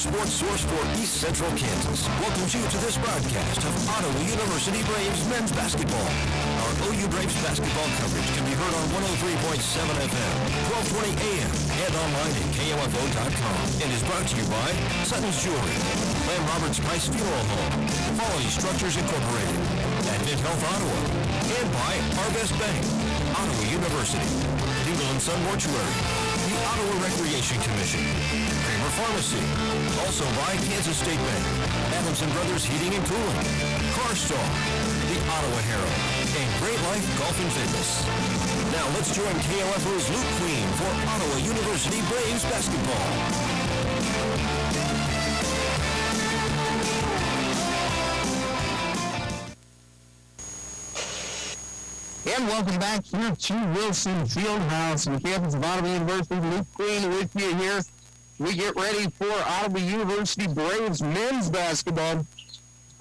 sports source for East Central Kansas welcomes you to this broadcast of Ottawa University Braves men's basketball. Our OU Braves basketball coverage can be heard on 103.7 FM, 1220 AM, and online at KOFO.com, and is brought to you by Sutton's Jewelry, Lamb Roberts Price Funeral Home, Quality Structures Incorporated, Advent Health Ottawa, and by Our Best Bank, Ottawa University, Dingle and Son Mortuary, the Ottawa Recreation Commission, Kramer Pharmacy, also by Kansas State Bank, Adams & Brothers Heating and Cooling, CarStar, the Ottawa Herald, and Great Life Golf and Fitness. Now let's join KLFO's Luke Queen for Ottawa University Braves basketball. And welcome back here to Wilson Fieldhouse in the campus of Ottawa University. Luke Queen with you here. We get ready for Ottawa University Braves men's basketball.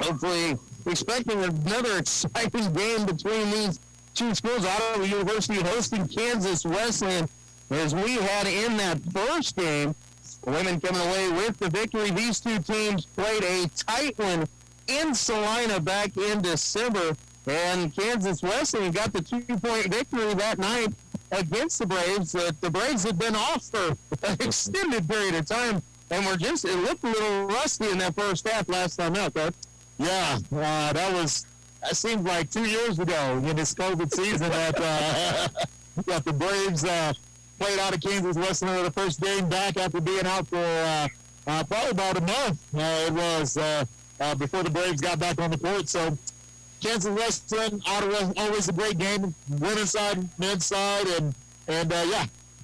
Hopefully, expecting another exciting game between these two schools. Ottawa University hosting Kansas Wesleyan. As we had in that first game, the women coming away with the victory. These two teams played a tight one in Salina back in December. And Kansas Wesleyan got the 2-point victory that night against the Braves. The Braves had been off for an extended period of time, and it looked a little rusty in that first half last time out, Coach. Yeah, that seemed like 2 years ago in this COVID season that the Braves played out of Kansas Wesleyan for the first game back after being out for probably about a month. It was before the Braves got back on the court, so Kansas Wesleyan, Ottawa, always a great game, women's side, men's side, and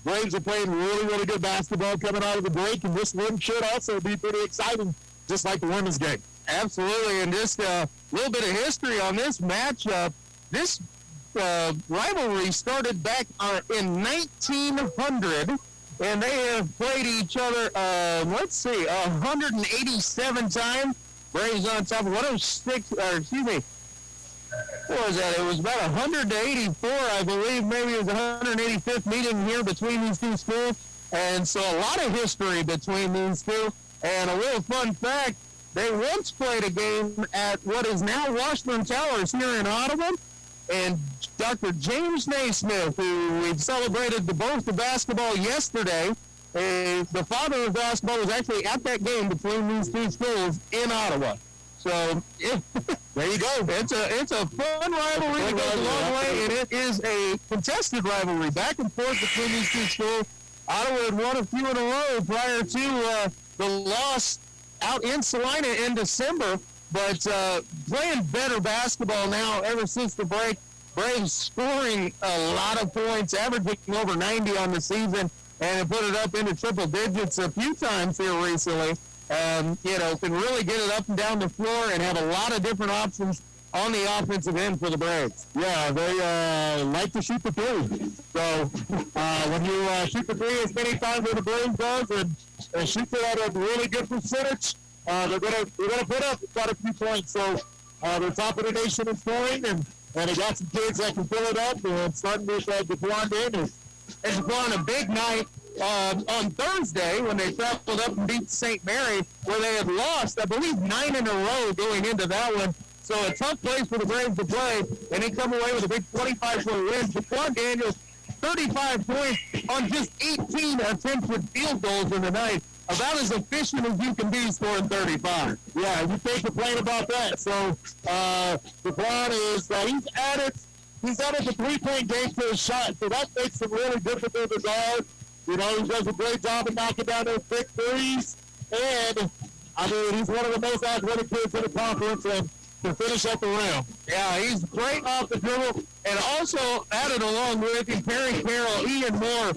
Braves are playing really, really good basketball coming out of the break, and this one should also be pretty exciting, just like the women's game. Absolutely, and just a little bit of history on this matchup. This rivalry started back in 1900, and they have played each other, 187 times. Braves on top of 106, what was that? It was about 184, I believe. Maybe it was 185th meeting here between these two schools. And so a lot of history between these two. And a little fun fact, they once played a game at what is now Washburn Towers here in Ottawa. And Dr. James Naismith, who we've celebrated the birth of basketball yesterday, the father of basketball was actually at that game between these two schools in Ottawa. So, there you go. It's a fun rivalry that goes a long way, and it is a contested rivalry back and forth between these two schools. Ottawa had won a few in a row prior to the loss out in Salina in December, but playing better basketball now ever since the break. Braves scoring a lot of points, averaging over 90 on the season, and have put it up into triple digits a few times here recently. Can really get it up and down the floor and have a lot of different options on the offensive end for the Braves. Yeah, they like to shoot the three. So when you shoot the three as many times as the Braves does and shoot it at a really good percentage, they're gonna put up quite a few points. So they're top of the nation in scoring, and they got some kids that can fill it up. And starting with DeQuan Daniels. And DeQuan, a big night on Thursday when they traveled up and beat St. Mary, where they had lost, I believe, 9 in a row going into that one. So a tough place for the Braves to play, and they come away with a big 25-point win. DeQuan Daniels, 35 points on just 18 attempted field goals in the night. About as efficient as you can be scoring 35. Yeah, you can't complain about that. So DeQuan is he's added the 3-point game to his shot, so that makes him really difficult to guard. He does a great job of knocking down those big threes. And, he's one of the most athletic kids in the conference and can finish at the rim. Yeah, he's great off the dribble. And also added along with him, Perry Carroll, Ian Moore,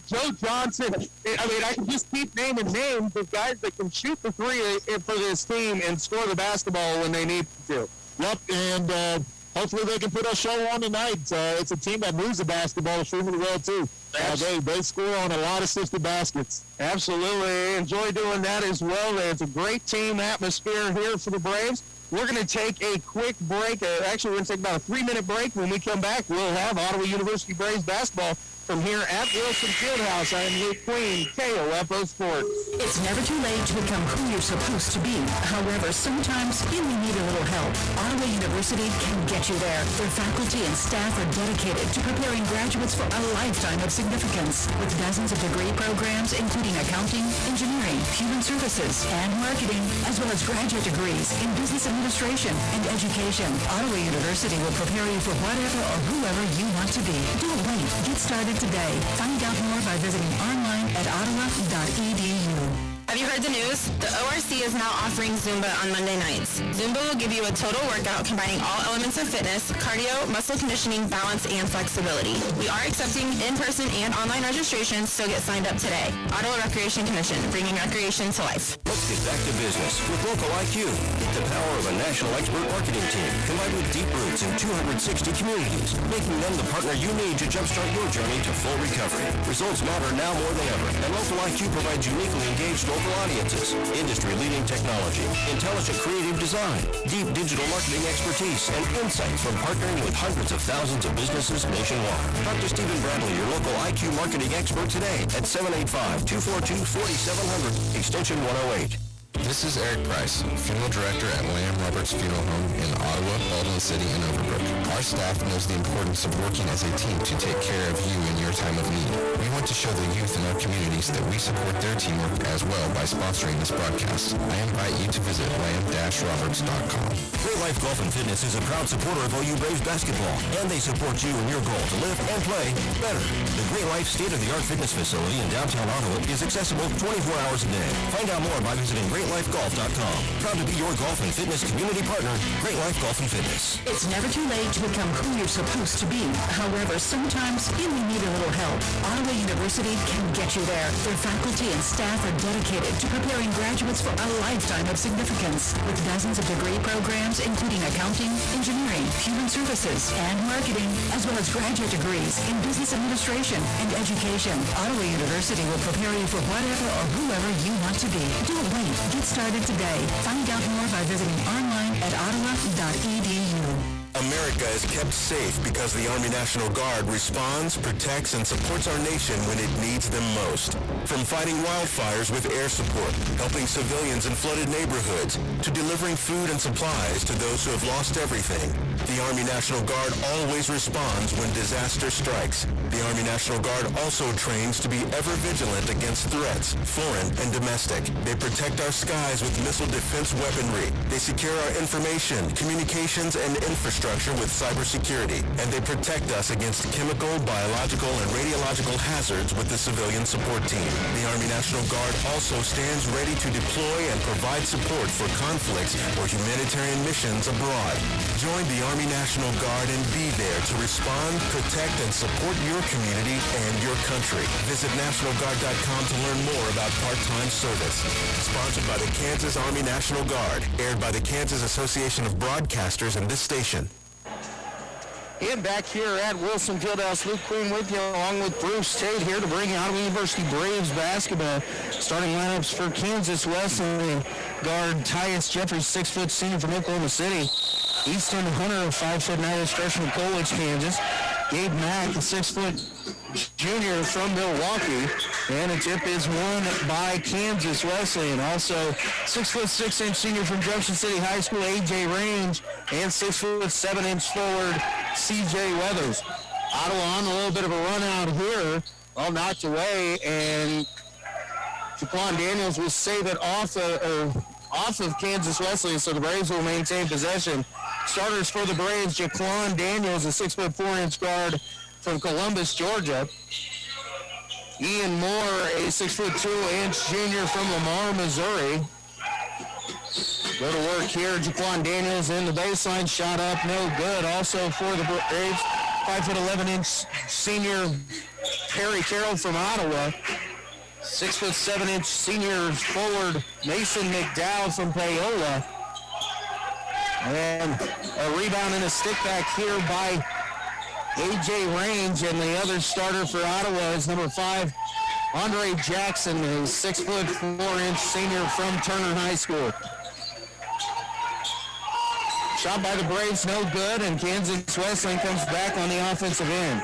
Joe Johnson. I can just keep naming names of guys that can shoot the three for this team and score the basketball when they need to. Yep, and hopefully they can put a show on tonight. It's a team that moves the basketball extremely well, too. They score on a lot of assisted baskets. Absolutely. Enjoy doing that as well. It's a great team atmosphere here for the Braves. We're going to take a quick break. Actually, we're going to take about a 3-minute break. When we come back, we'll have Ottawa University Braves basketball From here at Wilson Fieldhouse, I am Luke Queen, KOFO Sports. It's never too late to become who you're supposed to be. However, sometimes you may need a little help. Ottawa University can get you there. Their faculty and staff are dedicated to preparing graduates for a lifetime of significance. With dozens of degree programs, including accounting, engineering, human services, and marketing, as well as graduate degrees in business administration and education. Ottawa University will prepare you for whatever or whoever you want to be. Don't wait. Get started today. Find out more by visiting online at ottawa.edu. Have you heard the news? The ORC is now offering Zumba on Monday nights. Zumba will give you a total workout combining all elements of fitness, cardio, muscle conditioning, balance, and flexibility. We are accepting in-person and online registrations, so get signed up today. Ottawa Recreation Commission, bringing recreation to life. Let's get back to business with Local IQ. The power of a national expert marketing team combined with deep roots in 260 communities, making them the partner you need to jumpstart your journey to full recovery. Results matter now more than ever, and Local IQ provides uniquely engaged local audiences, industry-leading technology, intelligent creative design, deep digital marketing expertise, and insights from partnering with hundreds of thousands of businesses nationwide. Talk to Stephen Bradley, your local IQ marketing expert today at 785-242-4700, extension 108. This is Eric Price, Funeral Director at William Roberts Funeral Home in Ottawa, Baldwin City, and Overbrook. Our staff knows the importance of working as a team to take care of you in your time of need. We want to show the youth in our communities that we support their teamwork as well by sponsoring this broadcast. I invite you to visit lamb-roberts.com. Great Life Golf and Fitness is a proud supporter of OU Braves basketball, and they support you in your goal to live and play better. The Great Life state-of-the-art fitness facility in downtown Ottawa is accessible 24 hours a day. Find out more by visiting GreatLifeGolf.com. Proud to be your golf and fitness community partner, Great Life Golf and Fitness. It's never too late to become who you're supposed to be. However, sometimes you may need a little help. Ottawa University can get you there. Their faculty and staff are dedicated to preparing graduates for a lifetime of significance. With dozens of degree programs, including accounting, engineering, human services, and marketing, as well as graduate degrees in business administration and education. Ottawa University will prepare you for whatever or whoever you want to be. Don't wait. Get started today. Find out more by visiting online at ottawa.edu. America is kept safe because the Army National Guard responds, protects, and supports our nation when it needs them most. From fighting wildfires with air support, helping civilians in flooded neighborhoods, to delivering food and supplies to those who have lost everything, the Army National Guard always responds when disaster strikes. The Army National Guard also trains to be ever vigilant against threats, foreign and domestic. They protect our skies with missile defense weaponry. They secure our information, communications, and infrastructure with cybersecurity, and they protect us against chemical, biological, and radiological hazards with the civilian support team. The Army National Guard also stands ready to deploy and provide support for conflicts or humanitarian missions abroad. Join the Army National Guard and be there to respond, protect, and support your community and your country. Visit NationalGuard.com to learn more about part-time service. Sponsored by the Kansas Army National Guard. Aired by the Kansas Association of Broadcasters and this station. And back here at Wilson Fieldhouse, Luke Queen with you, along with Bruce Tate here to bring you Ottawa University Braves basketball. Starting lineups for Kansas Wesleyan guard Tyus Jeffries, 6-foot senior from Oklahoma City. Easton Hunter, 5'9" freshman from Colwich, Kansas. Gabe Mack, the 6-foot junior from Milwaukee. And a tip is won by Kansas Wesleyan. Also, 6'6" senior from Junction City High School, A.J. Range, and 6'7" forward, C.J. Weathers. Ottawa on a little bit of a run out here. Well knocked away, and Jaquan Daniels will save it off of Kansas Wesleyan, so the Braves will maintain possession. Starters for the Braves, Jaquan Daniels, a 6'4" guard from Columbus, Georgia. Ian Moore, a 6'2" junior from Lamar, Missouri. Go to work here. Jaquan Daniels in the baseline, shot up, no good. Also for the Braves, 5'11" senior Perry Carroll from Ottawa. 6'7" senior forward Mason McDowell from Paola. And a rebound and a stick back here by A.J. Range, and the other starter for Ottawa is number 5, Andre Jackson, a 6'4" senior from Turner High School. Shot by the Braves, no good, and Kansas Wesleyan comes back on the offensive end.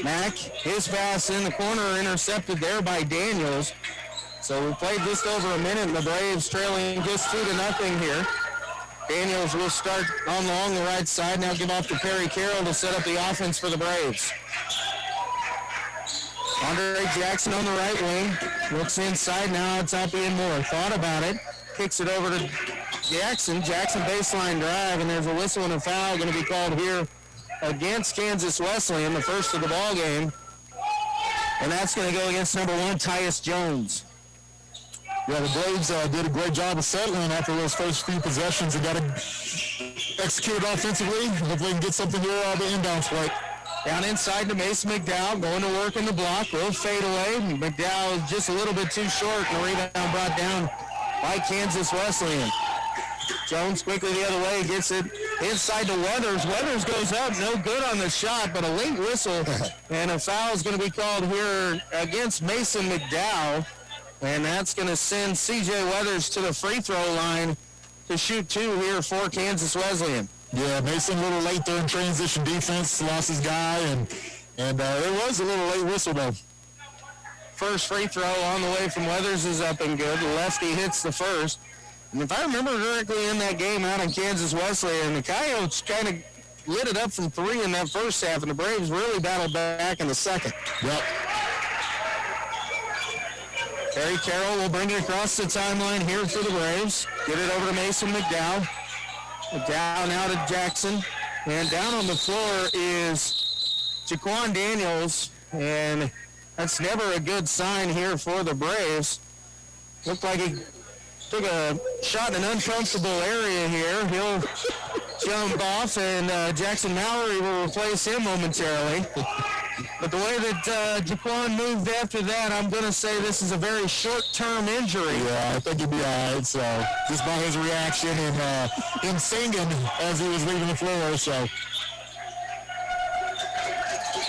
Mack, his pass in the corner, intercepted there by Daniels. So we played just over a minute, and the Braves trailing just 2-0 here. Daniels will start along the right side, now give off to Perry Carroll to set up the offense for the Braves. Andre Jackson on the right wing, looks inside, now it's out being Moore. Thought about it, kicks it over to Jackson. Jackson baseline drive, and there's a whistle and a foul going to be called here against Kansas Wesleyan, the first of the ball game. And that's going to go against number 1, Tyus Jones. Yeah, the Braves did a great job of settling after those first few possessions and got to execute it offensively. Hopefully they can get something here out of the inbounds play. Down inside to Mason McDowell, going to work in the block. Will fade away. McDowell is just a little bit too short, and the rebound brought down by Kansas Wesleyan. Jones quickly the other way, gets it inside to Weathers. Weathers goes up, no good on the shot, but a late whistle, and a foul is going to be called here against Mason McDowell, and that's going to send C.J. Weathers to the free throw line to shoot 2 here for Kansas Wesleyan. Yeah, Mason a little late there in transition defense, lost his guy, and it was a little late whistle though. First free throw on the way from Weathers is up and good. The lefty hits the first. And if I remember correctly in that game out in Kansas Wesleyan, the Coyotes kind of lit it up from 3 in that first half, and the Braves really battled back in the second. Yep. Perry Carroll will bring it across the timeline here for the Braves. Get it over to Mason McDowell. McDowell now to Jackson. And down on the floor is Jaquan Daniels, and that's never a good sign here for the Braves. Looked like he took a shot in an uncomfortable area here. He'll jump off, and Jackson Mallory will replace him momentarily. But the way that Jaquan moved after that, I'm going to say this is a very short-term injury. Yeah, I think he'd be all right. So just by his reaction and him singing as he was leaving the floor. So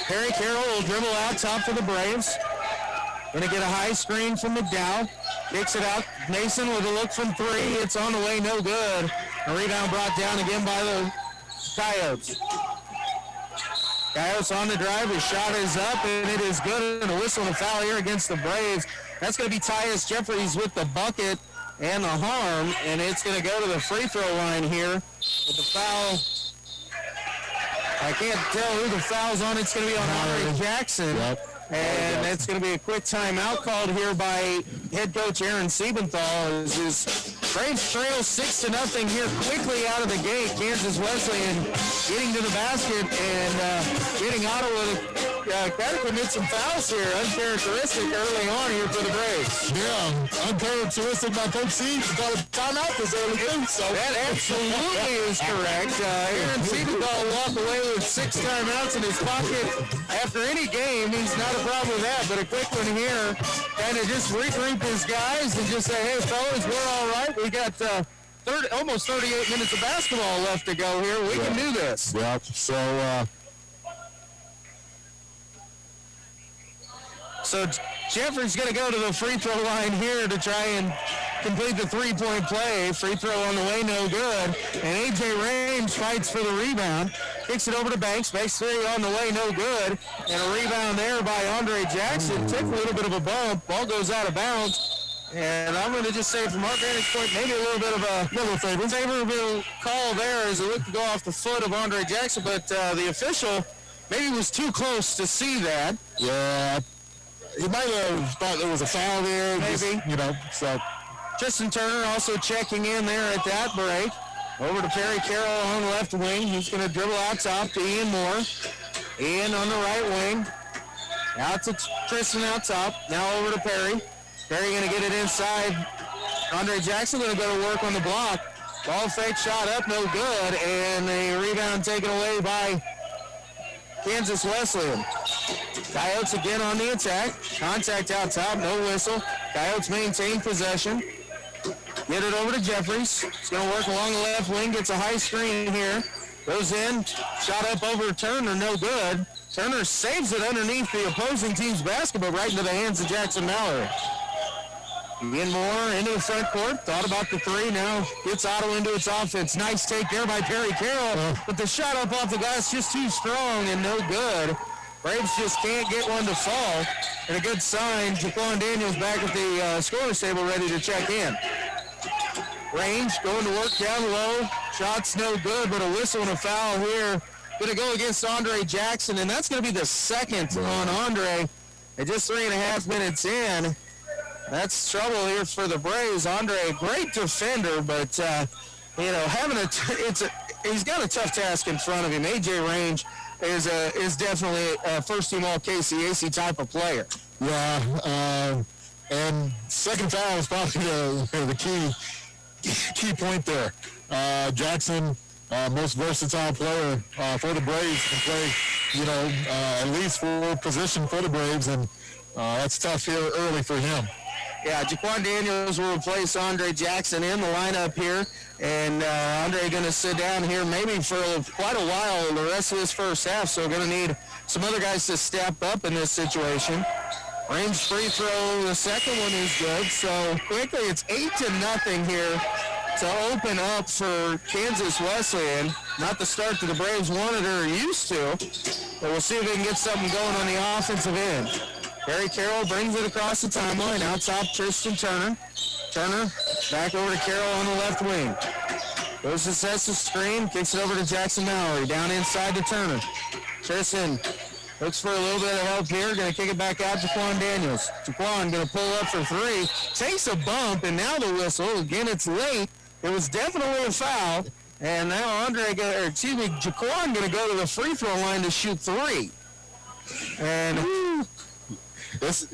Perry Carroll will dribble out top for the Braves. Going to get a high screen from McDowell. Kicks it out. Mason with a look from 3. It's on the way, no good. A rebound brought down again by the Coyotes. Coyotes on the drive. His shot is up, and it is good. And a whistle and a foul here against the Braves. That's going to be Tyus Jeffries with the bucket and the harm, and it's going to go to the free throw line here with the foul. I can't tell who the foul's on. It's going to be on Andre Jackson. Yep. And it's going to be a quick timeout called here by head coach Aaron Siebenthal. As his Braves trail 6-0 here quickly out of the gate. Kansas Wesleyan getting to the basket and getting Ottawa to kind of commit some fouls here. Uncharacteristic early on here for the Braves. Yeah, uncharacteristic by Coach C. Got a timeout this early too. So that absolutely is correct. Aaron Siebenthal walked away with 6 timeouts in his pocket after any game. He's not a problem with that, but a quick one here, kind of just regroup his guys and just say, hey, fellas, we're all right. We got almost 38 minutes of basketball left to go here. We can do this. Yep. So Jeffrey's going to go to the free throw line here to try and complete the three-point play. Free throw on the way, no good. And A.J. Range fights for the rebound. Kicks it over to Banks. Banks 3 on the way, no good. And a rebound there by Andre Jackson. Took a little bit of a bump. Ball goes out of bounds. And I'm going to just say from our vantage point, maybe a little bit of a favorable call there as it looked to go off the foot of Andre Jackson. But the official maybe was too close to see that. Yeah. He might have thought there was a foul there. Maybe. Just, so. Tristan Turner also checking in there at that break. Over to Perry Carroll on the left wing. He's going to dribble out top to Ian Moore. Ian on the right wing. Out to Tristan out top. Now over to Perry. Perry going to get it inside. Andre Jackson going to go to work on the block. Ball fake shot up, no good. And a rebound taken away by Kansas Wesleyan. Coyotes again on the attack. Contact out top, no whistle. Coyotes maintain possession. Get it over to Jeffries. He's going to work along the left wing. Gets a high screen here. Goes in. Shot up over Turner, no good. Turner saves it underneath the opposing team's basket, but right into the hands of Jackson Mallory. Ian Moore into the front court. Thought about the three. Now gets Ottawa into its offense. Nice take there by Perry Carroll. But the shot up off the glass just too strong and no good. Braves just can't get one to fall. And a good sign. Jaquan Daniels back at the scorer's table ready to check in. Range going to work down low. Shot's no good, but a whistle and a foul here. Going to go against Andre Jackson, and that's going to be the second on Andre. And just 3.5 minutes in, that's trouble here for the Braves. Andre, a great defender, but he's got a tough task in front of him. AJ Range is definitely a first-team All-KCAC type of player. Yeah, and second foul is probably the key point there. Jackson, most versatile player for the Braves, can play, at least for position for the Braves, and that's tough here early for him. Yeah, Jaquan Daniels will replace Andre Jackson in the lineup here, and Andre going to sit down here maybe for quite a while the rest of this first half, so going to need some other guys to step up in this situation. Range free throw, the second one is good, so quickly it's 8-0 here to open up for Kansas Wesleyan. Not the start that the Braves wanted or used to, but we'll see if they can get something going on the offensive end. Perry Carroll brings it across the timeline. Out top, Tristan Turner. Turner back over to Carroll on the left wing. Goes to sets the screen, kicks it over to Jackson Mallory. Down inside to Turner. Tristan looks for a little bit of help here. Going to kick it back out to Jaquan Daniels. Jaquan going to pull up for three. Takes a bump, and now the whistle. Again, it's late. It was definitely a foul. And now Jaquan going to go to the free throw line to shoot three. And that's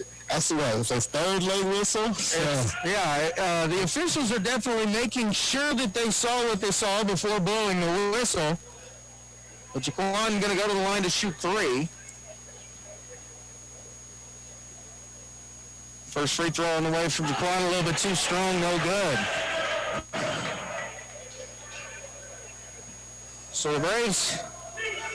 what, it's his third late whistle? The officials are definitely making sure that they saw what they saw before blowing the whistle. But Jaquan going to go to the line to shoot three. First free throw on the way from Jaquan, a little bit too strong, no good. So the Braves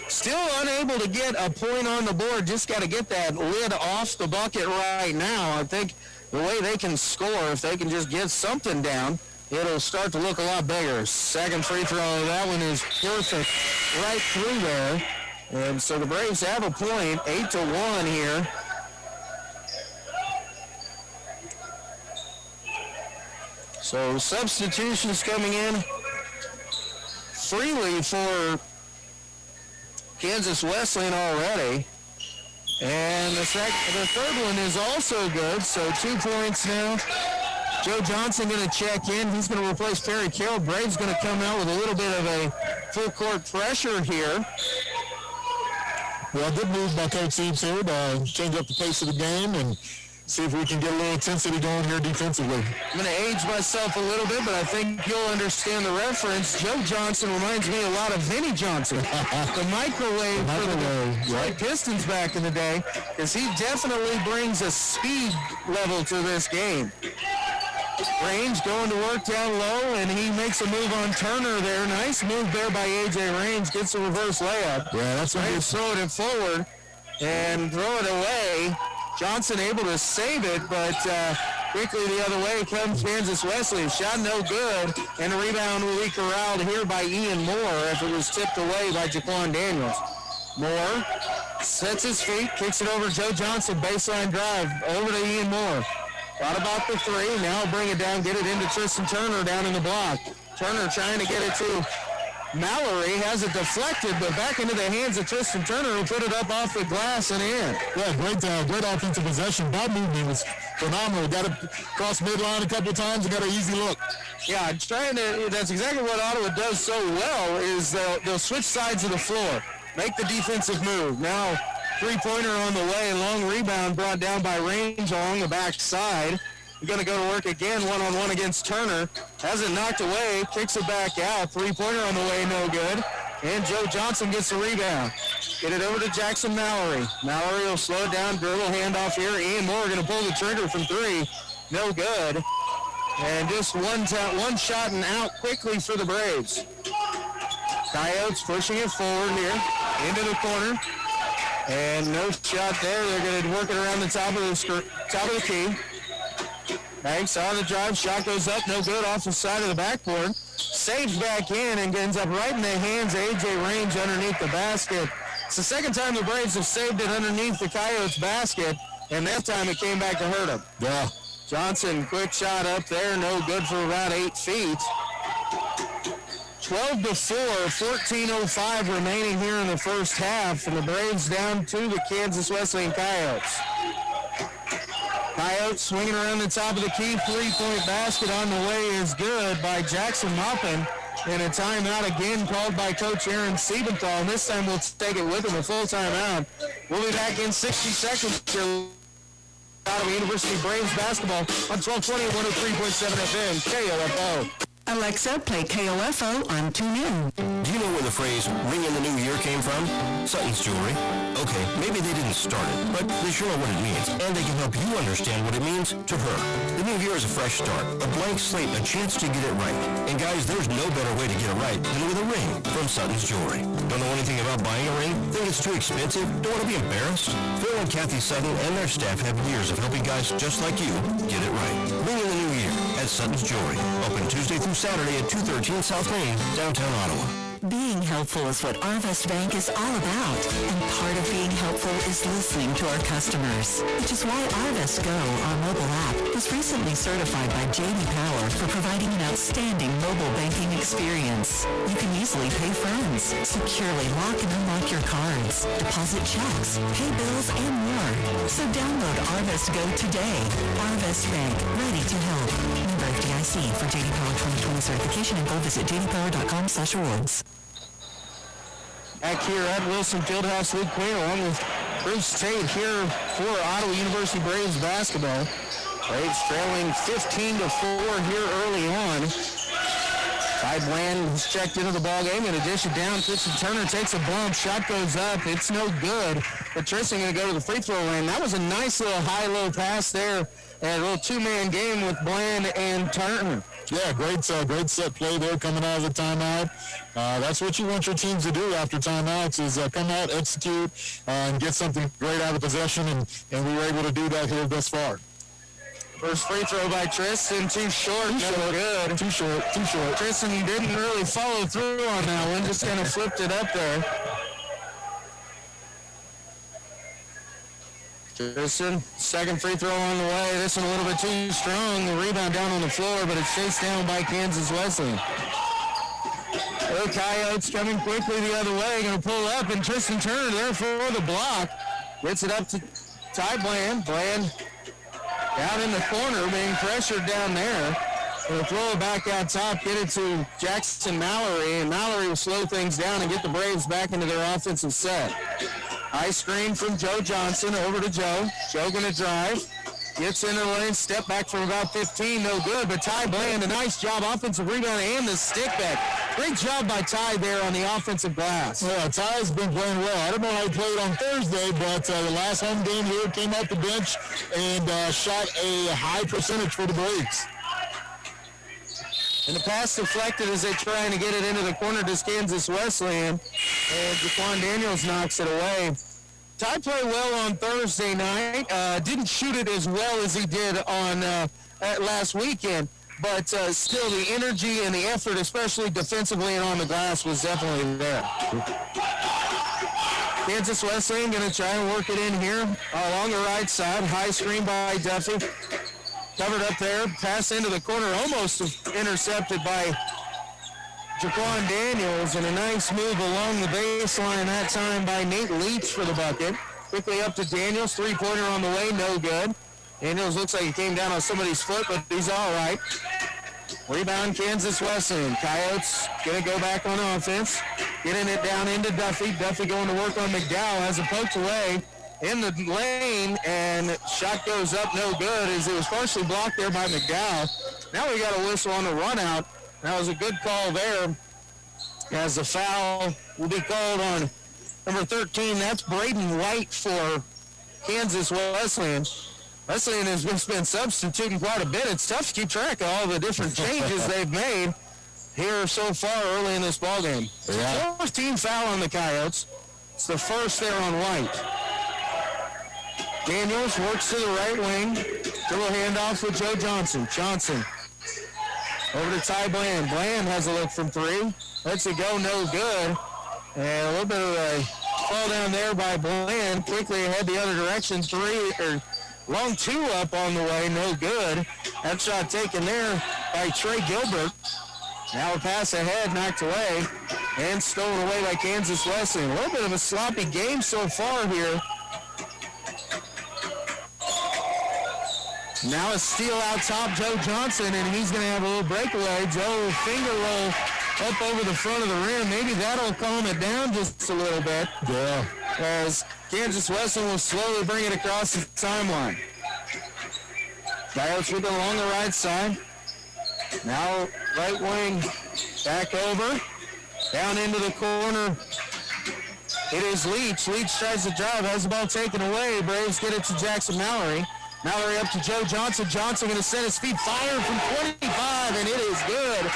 still unable to get a point on the board. Just got to get that lid off the bucket right now. I think the way they can score, if they can just get something down, it'll start to look a lot bigger. Second free throw, that one is perfect right through there. And so the Braves have a point, 8-1 here. So substitutions coming in freely for Kansas Wesleyan already. And the third one is also good, so 2 points now. Joe Johnson going to check in. He's going to replace Perry Carroll. Braves going to come out with a little bit of a full court pressure here. Well, good move by Coach Siebes here to change up the pace of the game and see if we can get a little intensity going here defensively. I'm going to age myself a little bit, but I think you'll understand the reference. Joe Johnson reminds me a lot of Vinnie Johnson, the microwave for the Detroit Pistons back in the day, because he definitely brings a speed level to this game. Range going to work down low, and he makes a move on Turner there. Nice move there by A.J. Range. Gets a reverse layup. Yeah, that's right. He's throwing it forward and throw it away. Johnson able to save it, but quickly the other way comes Kansas Wesleyan. Shot no good, and a rebound will be corralled here by Ian Moore if it was tipped away by Jaquan Daniels. Moore sets his feet, kicks it over to Joe Johnson, baseline drive, over to Ian Moore. Thought about the three, now bring it down, get it into Tristan Turner down in the block. Turner trying to get it to Mallory, has it deflected, but back into the hands of Tristan Turner, who put it up off the glass and in. Yeah, great offensive possession. Ball movement was phenomenal. Got it across midline a couple of times and got an easy look. Yeah, that's exactly what Ottawa does so well, is they'll switch sides of the floor, make the defensive move. Now, three-pointer on the way, long rebound brought down by Range along the back side. He's going to go to work again, one-on-one against Turner. Has it knocked away, kicks it back out. Three-pointer on the way, no good. And Joe Johnson gets the rebound. Get it over to Jackson Mallory. Mallory will slow it down, dribble handoff here. Ian Moore going to pull the trigger from three. No good. And just one shot and out quickly for the Braves. Coyotes pushing it forward here into the corner. And no shot there. They're going to work it around the top of the key. Banks on the drive. Shot goes up. No good. Off the side of the backboard. Saves back in and ends up right in the hands of A.J. Range underneath the basket. It's the second time the Braves have saved it underneath the Coyotes basket, and that time it came back to hurt them. Yeah. Johnson, quick shot up there. No good for about 8 feet. 12-4, 14:05 remaining here in the first half, and the Braves down to the Kansas Wesleyan Coyotes. Coyotes swinging around the top of the key. 3-point basket on the way is good by Jackson Maupin. And a timeout again called by Coach Aaron Siebenthal. And this time we'll take it with him, a full timeout. We'll be back in 60 seconds. Ottawa University Braves basketball on 1220 and 103.7 FM, KOFO. Alexa, play KOFO on TuneIn. Do you know where the phrase ring in the new year came from? Sutton's Jewelry. Okay, maybe they didn't start it, but they sure know what it means, and they can help you understand what it means to her. The new year is a fresh start, a blank slate, a chance to get it right. And guys, there's no better way to get it right than with a ring from Sutton's Jewelry. Don't know anything about buying a ring? Think it's too expensive? Don't want to be embarrassed? Phil and Kathy Sutton and their staff have years of helping guys just like you get it right. Ring in the new year at Sutton's Jewelry. Open Tuesday through Saturday at 213 South Main, downtown Ottawa. Being helpful is what Arvest Bank is all about, and part of being helpful is listening to our customers, which is why Arvest Go, our mobile app, was recently certified by J.D. Power for providing an outstanding mobile banking experience. You can easily pay friends, securely lock and unlock your cards, deposit checks, pay bills, and more. So download Arvest Go today. Arvest Bank, ready to help. Member FDIC. For J.D. Power 2020 certification, and go visit jdpower.com/rewards. Back here at Wilson Fieldhouse, Luke Quinn along with Bruce Tate here for Ottawa University Braves basketball. Braves trailing 15-4 here early on. Ty Bland has checked into the ball game. In addition, down, Tristan Turner takes a bump. Shot goes up. It's no good. But Tristan going to go to the free throw line. That was a nice little high-low pass there. And a little two-man game with Bland and Turner. Yeah, great set play there coming out of the timeout. That's what you want your teams to do after timeouts is come out, execute, and get something great out of possession, and we were able to do that here thus far. First free throw by Tristan, too short. Good. Too short. Tristan didn't really follow through on that one, just kind of flipped it up there. Tristan, second free throw on the way. This one a little bit too strong. The rebound down on the floor, but it's chased down by Kansas Wesleyan. The Coyotes coming quickly the other way, going to pull up, and Tristan Turner there for the block. Gets it up to Ty Bland. Bland down in the corner, being pressured down there. Going to throw it back out top, get it to Jackson Mallory, and Mallory will slow things down and get the Braves back into their offensive set. High screen from Joe Johnson over to Joe. Joe going to drive. Gets into the lane, step back from about 15, no good. But Ty Bland, a nice job, offensive rebound and the stick back. Great job by Ty there on the offensive glass. Yeah, Ty's been playing well. I don't know how he played on Thursday, but the last home game here came off the bench and shot a high percentage for the Braves. And the pass deflected as they're trying to get it into the corner to Kansas Wesleyan. And Jaquan Daniels knocks it away. Ty played well on Thursday night. Didn't shoot it as well as he did on last weekend. But still, the energy and the effort, especially defensively and on the glass, was definitely there. Kansas Wesleyan going to try and work it in here along the right side. High screen by Duffy. Covered up there, pass into the corner, almost intercepted by Jaquan Daniels, and a nice move along the baseline that time by Nate Leach for the bucket. Quickly up to Daniels, three-pointer on the way, no good. Daniels looks like he came down on somebody's foot, but he's all right. Rebound Kansas Wesleyan. Coyotes going to go back on offense, getting it down into Duffy. Duffy going to work on McDowell, has it poked away in the lane, and shot goes up, no good, as it was partially blocked there by McDowell. Now we got a whistle on the run out. That was a good call there, as the foul will be called on number 13. That's Braden White for Kansas Wesleyan. Wesleyan has just been substituting quite a bit. It's tough to keep track of all the different changes they've made here so far early in this ballgame. Yeah. 14 foul on the Coyotes. It's the first there on White. Daniels works to the right wing. Dribble handoff with Joe Johnson. Johnson over to Ty Bland. Bland has a look from three. Lets it go, no good. And a little bit of a fall down there by Bland. Quickly ahead the other direction. Long two up on the way, no good. That shot taken there by Trey Gilbert. Now a pass ahead, knocked away, and stolen away by Kansas Wesleyan. A little bit of a sloppy game so far here. Now a steal out top, Joe Johnson, and he's going to have a little breakaway. Joe finger roll up over the front of the rim. Maybe that'll calm it down just a little bit. Yeah. As Kansas Wesleyan will slowly bring it across the timeline. Coyotes with it along the right side. Now right wing back over. Down into the corner. It is Leach. Leach tries to drive, has the ball taken away. Braves get it to Jackson Mallory. Mallory up to Joe Johnson. Johnson going to set his feet. Fire from 25, and it is good.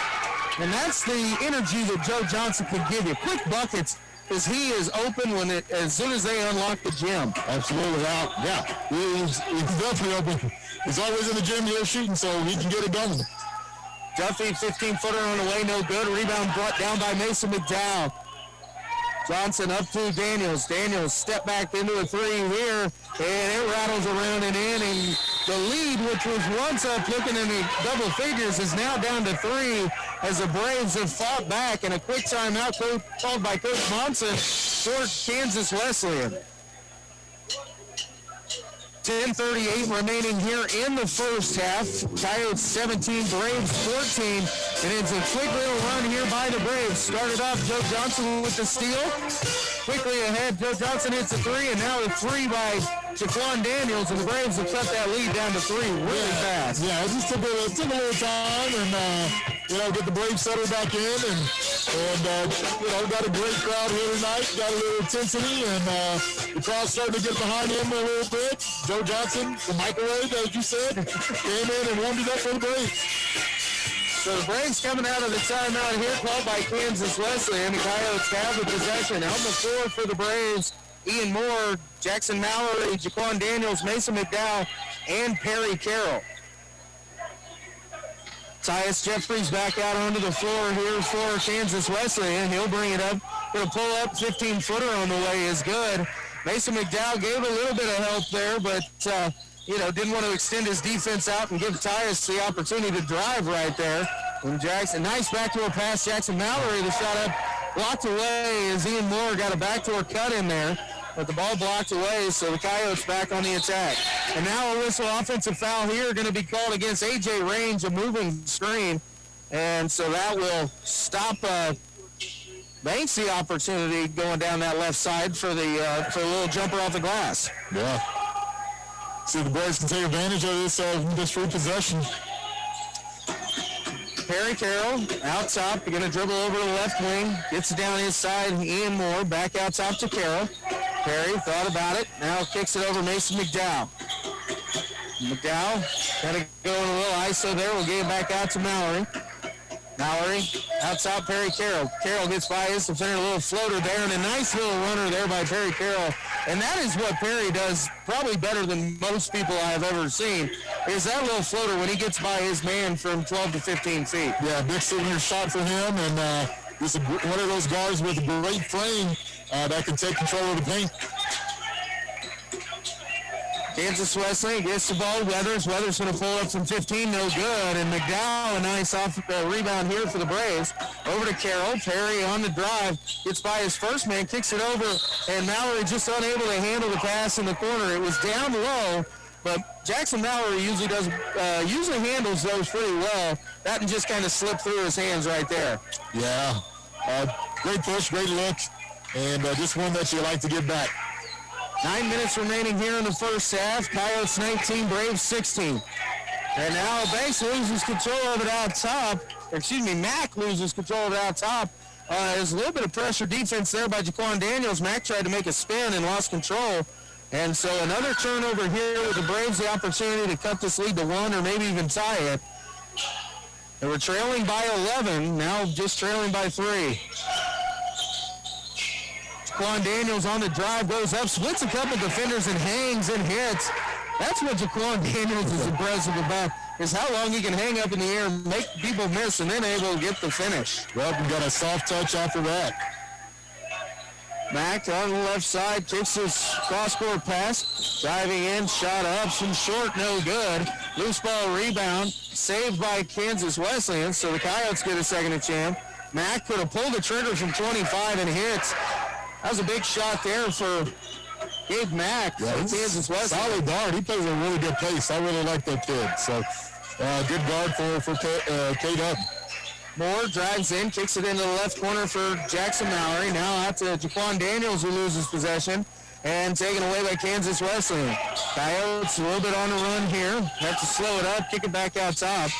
And that's the energy that Joe Johnson can give you. Quick buckets, because he is open as soon as they unlock the gym. Absolutely. Yeah. He's definitely open. He's always in the gym here shooting, so he can get it done. Duffy, 15-footer on the way, no good. Rebound brought down by Mason McDowell. Johnson up to Daniels. Daniels step back into a three here, and it rattles around and in. And the lead, which was once up looking in the double figures, is now down to three as the Braves have fought back. And a quick timeout called by Coach Monson for Kansas Wesleyan. 10:38 remaining here in the first half. Coyotes 17, Braves 14. And it's a quick little run here by the Braves. Started off Joe Johnson with the steal. Quickly ahead, Joe Johnson hits a three, and now a three by Jaquan Daniels, and the Braves have cut that lead down to three really fast. Yeah, it just took a little time, and get the Braves settled back in, and got a great crowd here tonight. Got a little intensity, and the crowd's starting to get behind him a little bit. Joe Johnson, the microwave, as you said, came in and warmed it up for the Braves. So the Braves coming out of the timeout here, called by Kansas Wesleyan. The Coyotes have the possession. Out the floor for the Braves, Ian Moore, Jackson Mallory, Jaquan Daniels, Mason McDowell, and Perry Carroll. Tyus Jeffries back out onto the floor here for Kansas Wesleyan. He'll bring it up. Going to pull up, 15-footer on the way is good. Mason McDowell gave a little bit of help there, but didn't want to extend his defense out and give Tyus the opportunity to drive right there. And Jackson, nice backdoor pass. Jackson Mallory, the shot up, blocked away as Ian Moore got a backdoor cut in there. But the ball blocked away, so the Coyotes back on the attack. And now a whistle offensive foul here going to be called against A.J. Range, a moving screen. And so that will stop Banks the opportunity going down that left side for the little jumper off the glass. Yeah. See if the boys can take advantage of this free possession. Perry Carroll out top. You're going to dribble over to the left wing. Gets it down his side. Ian Moore back out top to Carroll. Perry thought about it. Now kicks it over Mason McDowell. McDowell got to go in a little ISO there. We'll get it back out to Mallory. Mallory out top Perry Carroll. Carroll gets by his defender, a little floater there, and a nice little runner there by Perry Carroll. And that is what Perry does probably better than most people I've ever seen, is that little floater when he gets by his man from 12 to 15 feet. Yeah, big signature shot for him, and just one of those guards with a great frame that can take control of the paint. Kansas Wesleyan gets the ball. Weathers going to pull up from 15, no good. And McDowell, a nice off rebound here for the Braves. Over to Carroll. Perry on the drive. Gets by his first man, kicks it over, and Mallory just unable to handle the pass in the corner. It was down low, but Jackson Mallory usually handles those pretty well. That one just kind of slipped through his hands right there. Yeah. Great push, great look, and just one that you like to get back. 9 minutes remaining here in the first half. Coyotes 19, Braves 16. And now Banks loses control of it out top. Mack loses control of it out top. There's a little bit of pressure defense there by Jaquan Daniels. Mack tried to make a spin and lost control. And so another turnover here with the Braves the opportunity to cut this lead to 1 or maybe even tie it. They were trailing by 11, now just trailing by 3. Jaquan Daniels on the drive, goes up, splits a couple defenders and hangs and hits. That's what Jaquan Daniels is impressive about, is how long he can hang up in the air, make people miss, and then able to get the finish. Well, we got a soft touch after that. Mack on the left side, kicks his cross-court pass, driving in, shot up, some short, no good. Loose ball rebound, saved by Kansas Wesleyan, so the Coyotes get a second chance. Mack could have pulled the trigger from 25 and hits. That was a big shot there for Gabe Mack for Kansas Wesleyan. Solid guard. He plays a really good pace. I really like that kid. So, good guard for K-Dub. Moore drives in, kicks it into the left corner for Jackson Mallory. Now out to Jaquan Daniels, who loses possession, and taken away by Kansas Wesleyan. Coyotes a little bit on the run here. Have to slow it up, kick it back out top.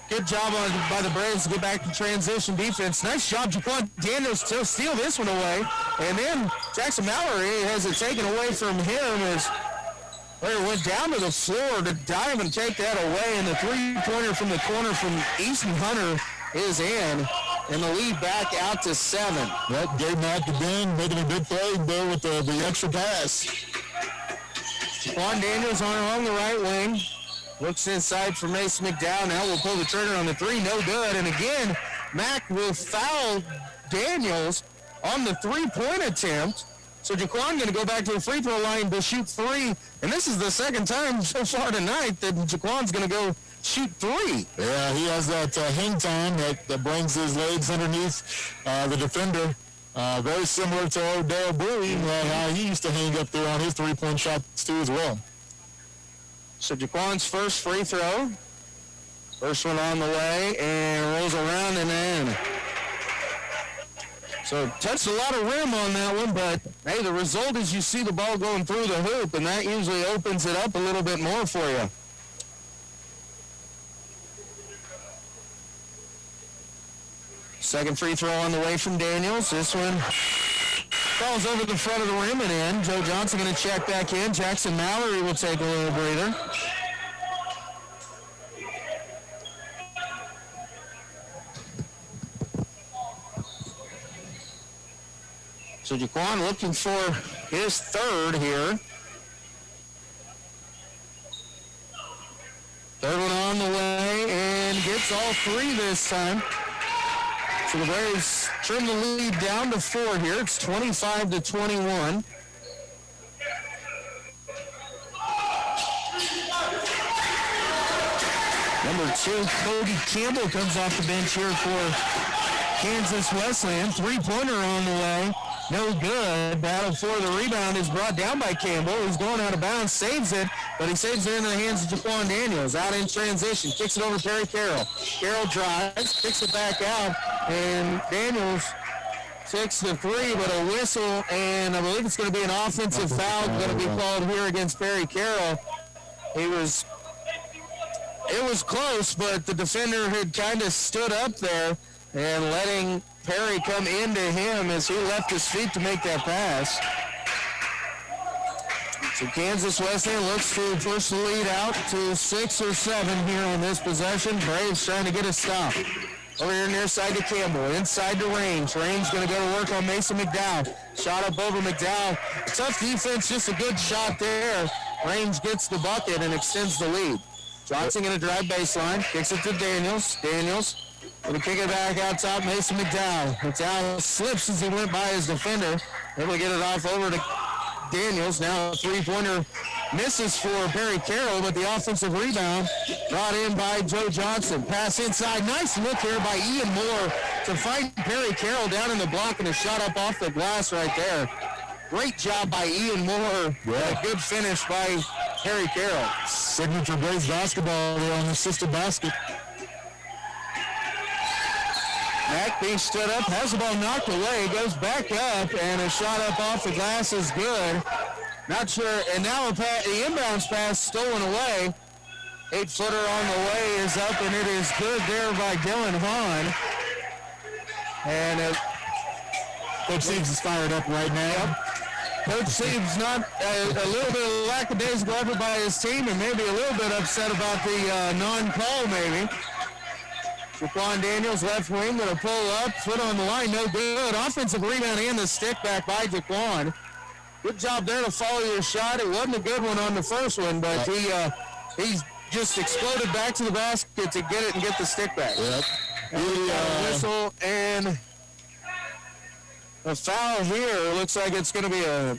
Good job by the Braves to get back to transition defense. Nice job, Jaquan Daniels, to steal this one away. And then Jackson Mallory has it taken away from him as player went down to the floor to dive and take that away. And the three-pointer from the corner from Easton Hunter is in. And the lead back out to 7. Yep, Gabe Mack again making a good play there with the extra pass. Jaquan Daniels along the right wing. Looks inside for Mason McDowell. Now will pull the trigger on the three. No good. And again, Mack will foul Daniels on the three-point attempt. So Jaquan going to go back to the free throw line to shoot three. And this is the second time so far tonight that Jaquan's going to go shoot three. Yeah, he has that hang time that brings his legs underneath the defender. Very similar to Odell Bowie. How he used to hang up there on his three-point shots too as well. So Jaquan's first free throw. First one on the way and rolls around and in. So touched a lot of rim on that one, but hey, the result is you see the ball going through the hoop, and that usually opens it up a little bit more for you. Second free throw on the way from Daniels. This one falls over the front of the rim and in. Joe Johnson going to check back in. Jackson Mallory will take a little breather. So Jaquan looking for his third here. Third one on the way and gets all three this time. So the Braves trim the lead down to 4 here. It's 25-21. Number 2, Cody Campbell comes off the bench here for Kansas Wesleyan. Three-pointer on the way. No good. Battle for the rebound is brought down by Campbell. He's going out of bounds, saves it, but he saves it into the hands of Jaquan Daniels. Out in transition, kicks it over to Perry Carroll. Carroll drives, kicks it back out, and Daniels takes the three, but a whistle, and I believe it's going to be an offensive foul going to be called here against Perry Carroll. It was close, but the defender had kind of stood up there and letting Perry come into him as he left his feet to make that pass. So Kansas Wesleyan looks to push the lead out to 6 or 7 here on this possession. Braves trying to get a stop. Over here near side to Campbell, inside to Range. Range going to go to work on Mason McDowell. Shot up over McDowell. Tough defense, just a good shot there. Range gets the bucket and extends the lead. Johnson going to drive baseline, kicks it to Daniels. Daniels going to kick it back out top, Mason McDowell. McDowell slips as he went by his defender. Able to get it off over to Daniels. Now a three-pointer misses for Perry Carroll, but the offensive rebound brought in by Joe Johnson. Pass inside. Nice look here by Ian Moore to fight Perry Carroll down in the block, and a shot up off the glass right there. Great job by Ian Moore. Yeah. Good finish by Perry Carroll. Signature Braves basketball there on the assisted basket. Mack being stood up, has the ball knocked away, goes back up, and a shot up off the glass is good. Not sure, and now the inbounds pass stolen away. 8-footer on the way is up, and it is good there by Dylan Hahn. And Coach Siebes is fired up right now. Coach Siebes not a little bit of lackadaisical effort by his team, and maybe a little bit upset about the non-call maybe. Jaquan Daniels, left wing, going to pull up, foot on the line, no good. Offensive rebound and the stick back by Jaquan. Good job there to follow your shot. It wasn't a good one on the first one, but he just exploded back to the basket to get it and get the stick back. Yep. Whistle and a foul here. Looks like it's going to be a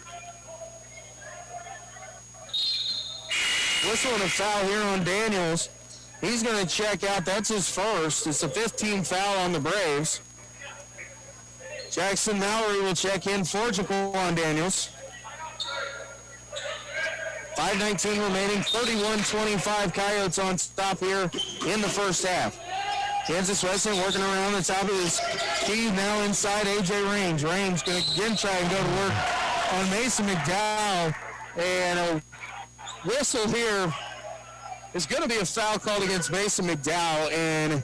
whistle and a foul here on Daniels. He's going to check out. That's his first. It's a 15th foul on the Braves. Jackson Mallory will check in for Jaquan Daniels. 5:19 remaining, 31-25 Coyotes on top here in the first half. Kansas Wesleyan working around the top of his key, now inside A.J. Range. Range going to again try and go to work on Mason McDowell. And a whistle here is going to be a foul called against Mason McDowell. And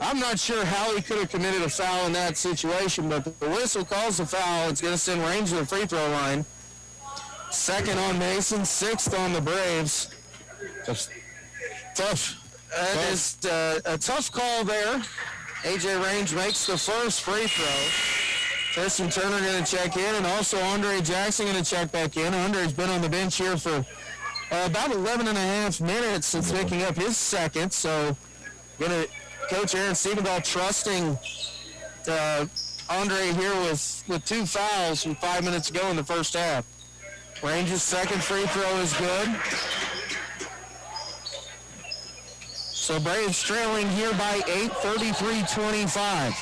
I'm not sure how he could have committed a foul in that situation, but the whistle calls the foul. It's going to send Range to the free throw line. Second on Mason, sixth on the Braves. Tough. That is a tough call there. A.J. Range makes the first free throw. Tristan Turner going to check in, and also Andre Jackson going to check back in. Andre's been on the bench here for about 11 and a half minutes since picking up his second. So Coach Aaron Siebendahl trusting Andre here with two fouls from 5 minutes ago in the first half. Range's second free throw is good. So Braves trailing here by 8, 33-25.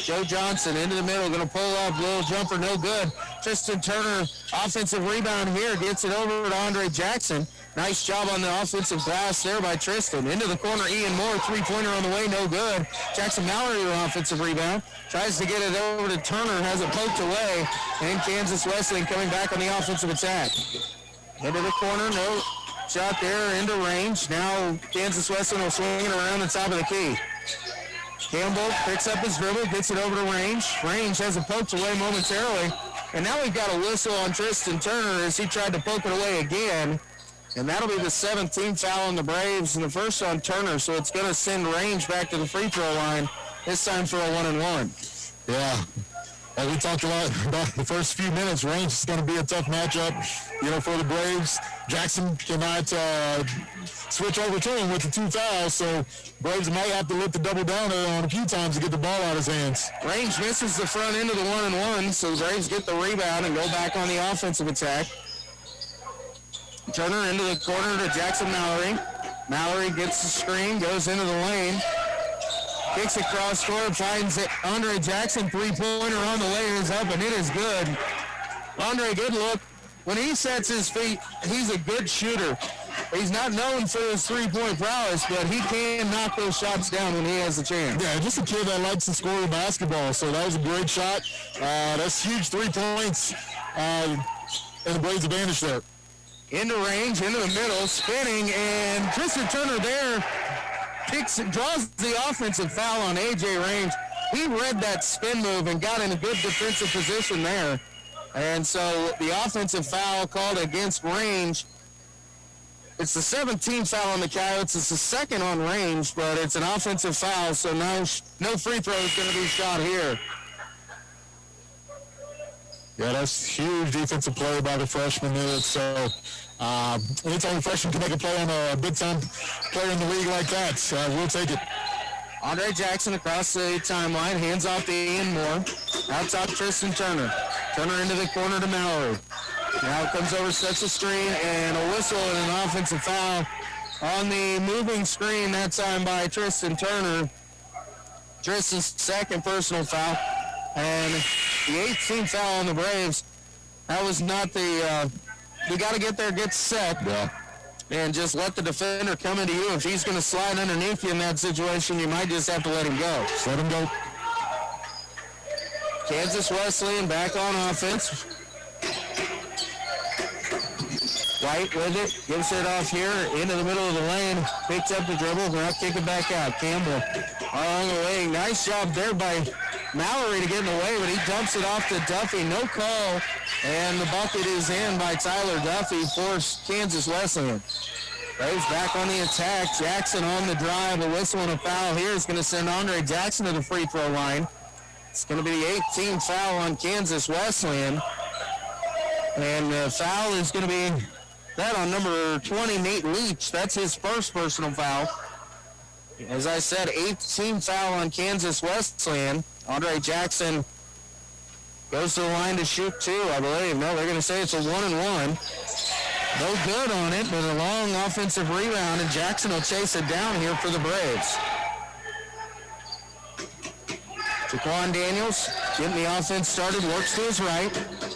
Joe Johnson into the middle, going to pull up, little jumper, no good. Tristan Turner, offensive rebound here, gets it over to Andre Jackson. Nice job on the offensive glass there by Tristan. Into the corner, Ian Moore, three-pointer on the way, no good. Jackson Mallory with an offensive rebound. Tries to get it over to Turner, has it poked away. And Kansas Wesleyan coming back on the offensive attack. Into the corner, no shot there, into Range. Now Kansas Wesleyan will swing it around the top of the key. Campbell picks up his dribble, gets it over to Range. Range has it poked away momentarily. And now we've got a whistle on Tristan Turner as he tried to poke it away again. And that'll be the 17th foul on the Braves and the first on Turner. So it's going to send Range back to the free throw line, this time for a 1-and-1. Yeah. As we talked about the first few minutes, Range is going to be a tough matchup, for the Braves. Jackson cannot switch over to him with the two fouls, so Braves might have to look to double down on a few times to get the ball out of his hands. Range misses the front end of the 1-and-1, so the Braves get the rebound and go back on the offensive attack. Turner into the corner to Jackson Mallory. Mallory gets the screen, goes into the lane. Kicks it cross court, finds it. Andre Jackson, three-pointer on the way is up, and it is good. Andre, good look. When he sets his feet, he's a good shooter. He's not known for his three-point prowess, but he can knock those shots down when he has the chance. Yeah, just a kid that likes to score the basketball, so that was a great shot. That's huge 3 points, and the Braves advantage there. Into Range, into the middle, spinning, and Tristan Turner there draws the offensive foul on A.J. Range. He read that spin move and got in a good defensive position there. And so the offensive foul called against Range. It's the 17th foul on the Coyotes. It's the second on Range, but it's an offensive foul, so no free throw is going to be shot here. Yeah, that's huge defensive play by the freshman there. So anytime a freshman can make a play on a big-time player in the league like that, we'll take it. Andre Jackson across the timeline, hands off to Ian Moore. Out top, Tristan Turner. Turner into the corner to Mallory. Now comes over, sets a screen, and a whistle and an offensive foul on the moving screen, that time by Tristan Turner. Tristan's second personal foul. And the 18th foul on the Braves. That was not the, we got to get there, get set. Yeah. And just let the defender come into you. If he's going to slide underneath you in that situation, you might just have to let him go. Just let him go. Kansas Wesleyan back on offense. White with it, gives it off here into the middle of the lane, picks up the dribble, now kick it back out. Campbell along the wing. Nice job there by Mallory to get in the way, but he dumps it off to Duffy. No call, and the bucket is in by Tyler Duffy for Kansas Wesleyan. Braves back on the attack. Jackson on the drive. A whistle and a foul here is going to send Andre Jackson to the free throw line. It's going to be the 18th foul on Kansas Wesleyan. And the foul is going to be that on number 20, Nate Leach. That's his first personal foul. As I said, 18th foul on Kansas Wesleyan. Andre Jackson goes to the line to shoot two, I believe. No, they're going to say it's a 1-and-1. No good on it, but a long offensive rebound, and Jackson will chase it down here for the Braves. Jaquan Daniels getting the offense started, works to his right.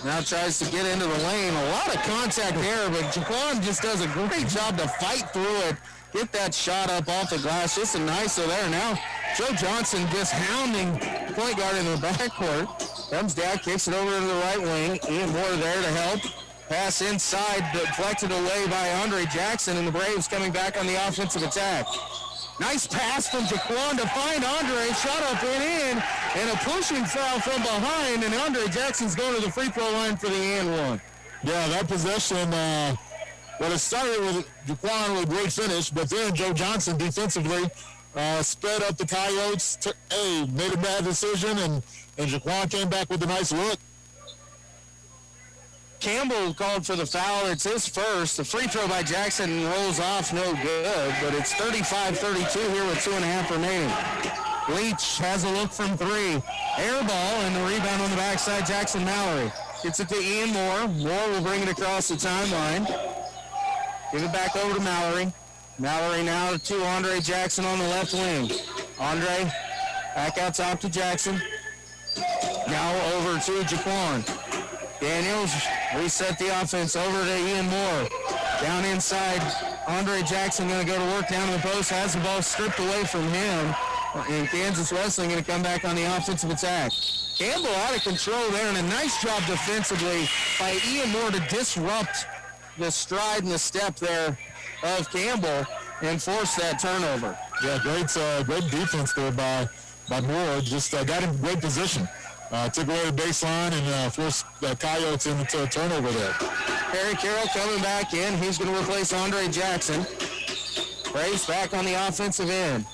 Now tries to get into the lane. A lot of contact there, but Jaquan just does a great job to fight through it. Get that shot up off the glass. Just a nice there. Now Joe Johnson just hounding point guard in the backcourt. Comes down, kicks it over to the right wing. Ian Moore there to help. Pass inside, deflected away by Andre Jackson, and the Braves coming back on the offensive attack. Nice pass from Jaquan to find Andre. Shot up and in, and a pushing foul from behind, and Andre Jackson's going to the free throw line for the and one. Yeah, that possession, it started with Jaquan with a great finish, but then Joe Johnson defensively sped up the Coyotes, made a bad decision, and Jaquan came back with a nice look. Campbell called for the foul. It's his first. The free throw by Jackson rolls off, no good, but it's 35-32 here with 2.5 remaining. Leach has a look from three. Air ball, and the rebound on the backside, Jackson Mallory. Gets it to Ian Moore. Moore will bring it across the timeline. Give it back over to Mallory. Mallory now to Andre Jackson on the left wing. Andre back out top to Jackson. Now over to Jaquan. Daniels reset the offense over to Ian Moore. Down inside, Andre Jackson going to go to work down to the post. Has the ball stripped away from him. And Kansas Wesleyan going to come back on the offensive attack. Campbell out of control there, and a nice job defensively by Ian Moore to disrupt the stride and the step there of Campbell and force that turnover. Yeah, great defense there by Moore. Just got in great position. Took away the baseline and forced the Coyotes into a turnover there. Harry Carroll coming back in. He's going to replace Andre Jackson. Braves back on the offensive end.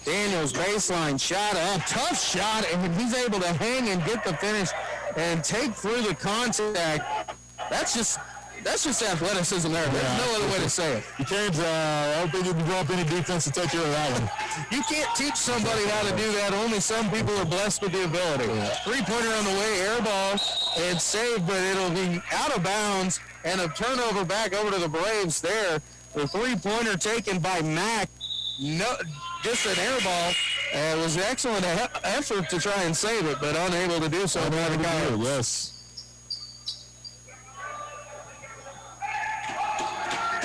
Daniels baseline shot up. Tough shot, and he's able to hang and get the finish and take through the contact. That's just athleticism there. There's no other way to say it. You can't, I don't think you can draw up any defense to take care of that one. You can't teach somebody how to do that. Only some people are blessed with the ability. Three-pointer on the way, air ball, and saved, but it'll be out of bounds, and a turnover back over to the Braves there. The three-pointer taken by Mack. No, just an air ball. It was an excellent effort to try and save it, but unable to do so. Yes.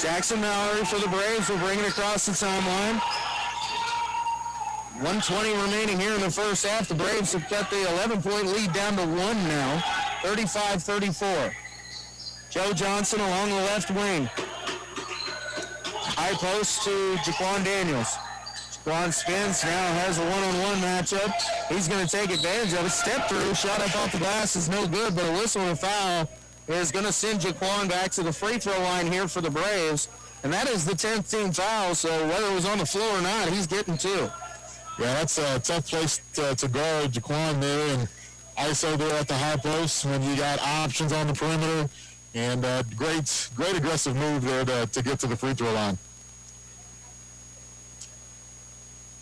Jackson Mallory for the Braves will bring it across the timeline. 1:20 remaining here in the first half. The Braves have cut the 11-point lead down to 1 now, 35-34. Joe Johnson along the left wing. High post to Jaquan Daniels. Jaquan spins, now has a one-on-one matchup. He's going to take advantage of it. Step through, shot up off the glass is no good, but a whistle and a foul is going to send Jaquan back to the free throw line here for the Braves. And that is the 10th team foul, so whether it was on the floor or not, he's getting two. Yeah, that's a tough place to guard Jaquan there, and ISO there at the high post when you got options on the perimeter, and great aggressive move there to get to the free throw line.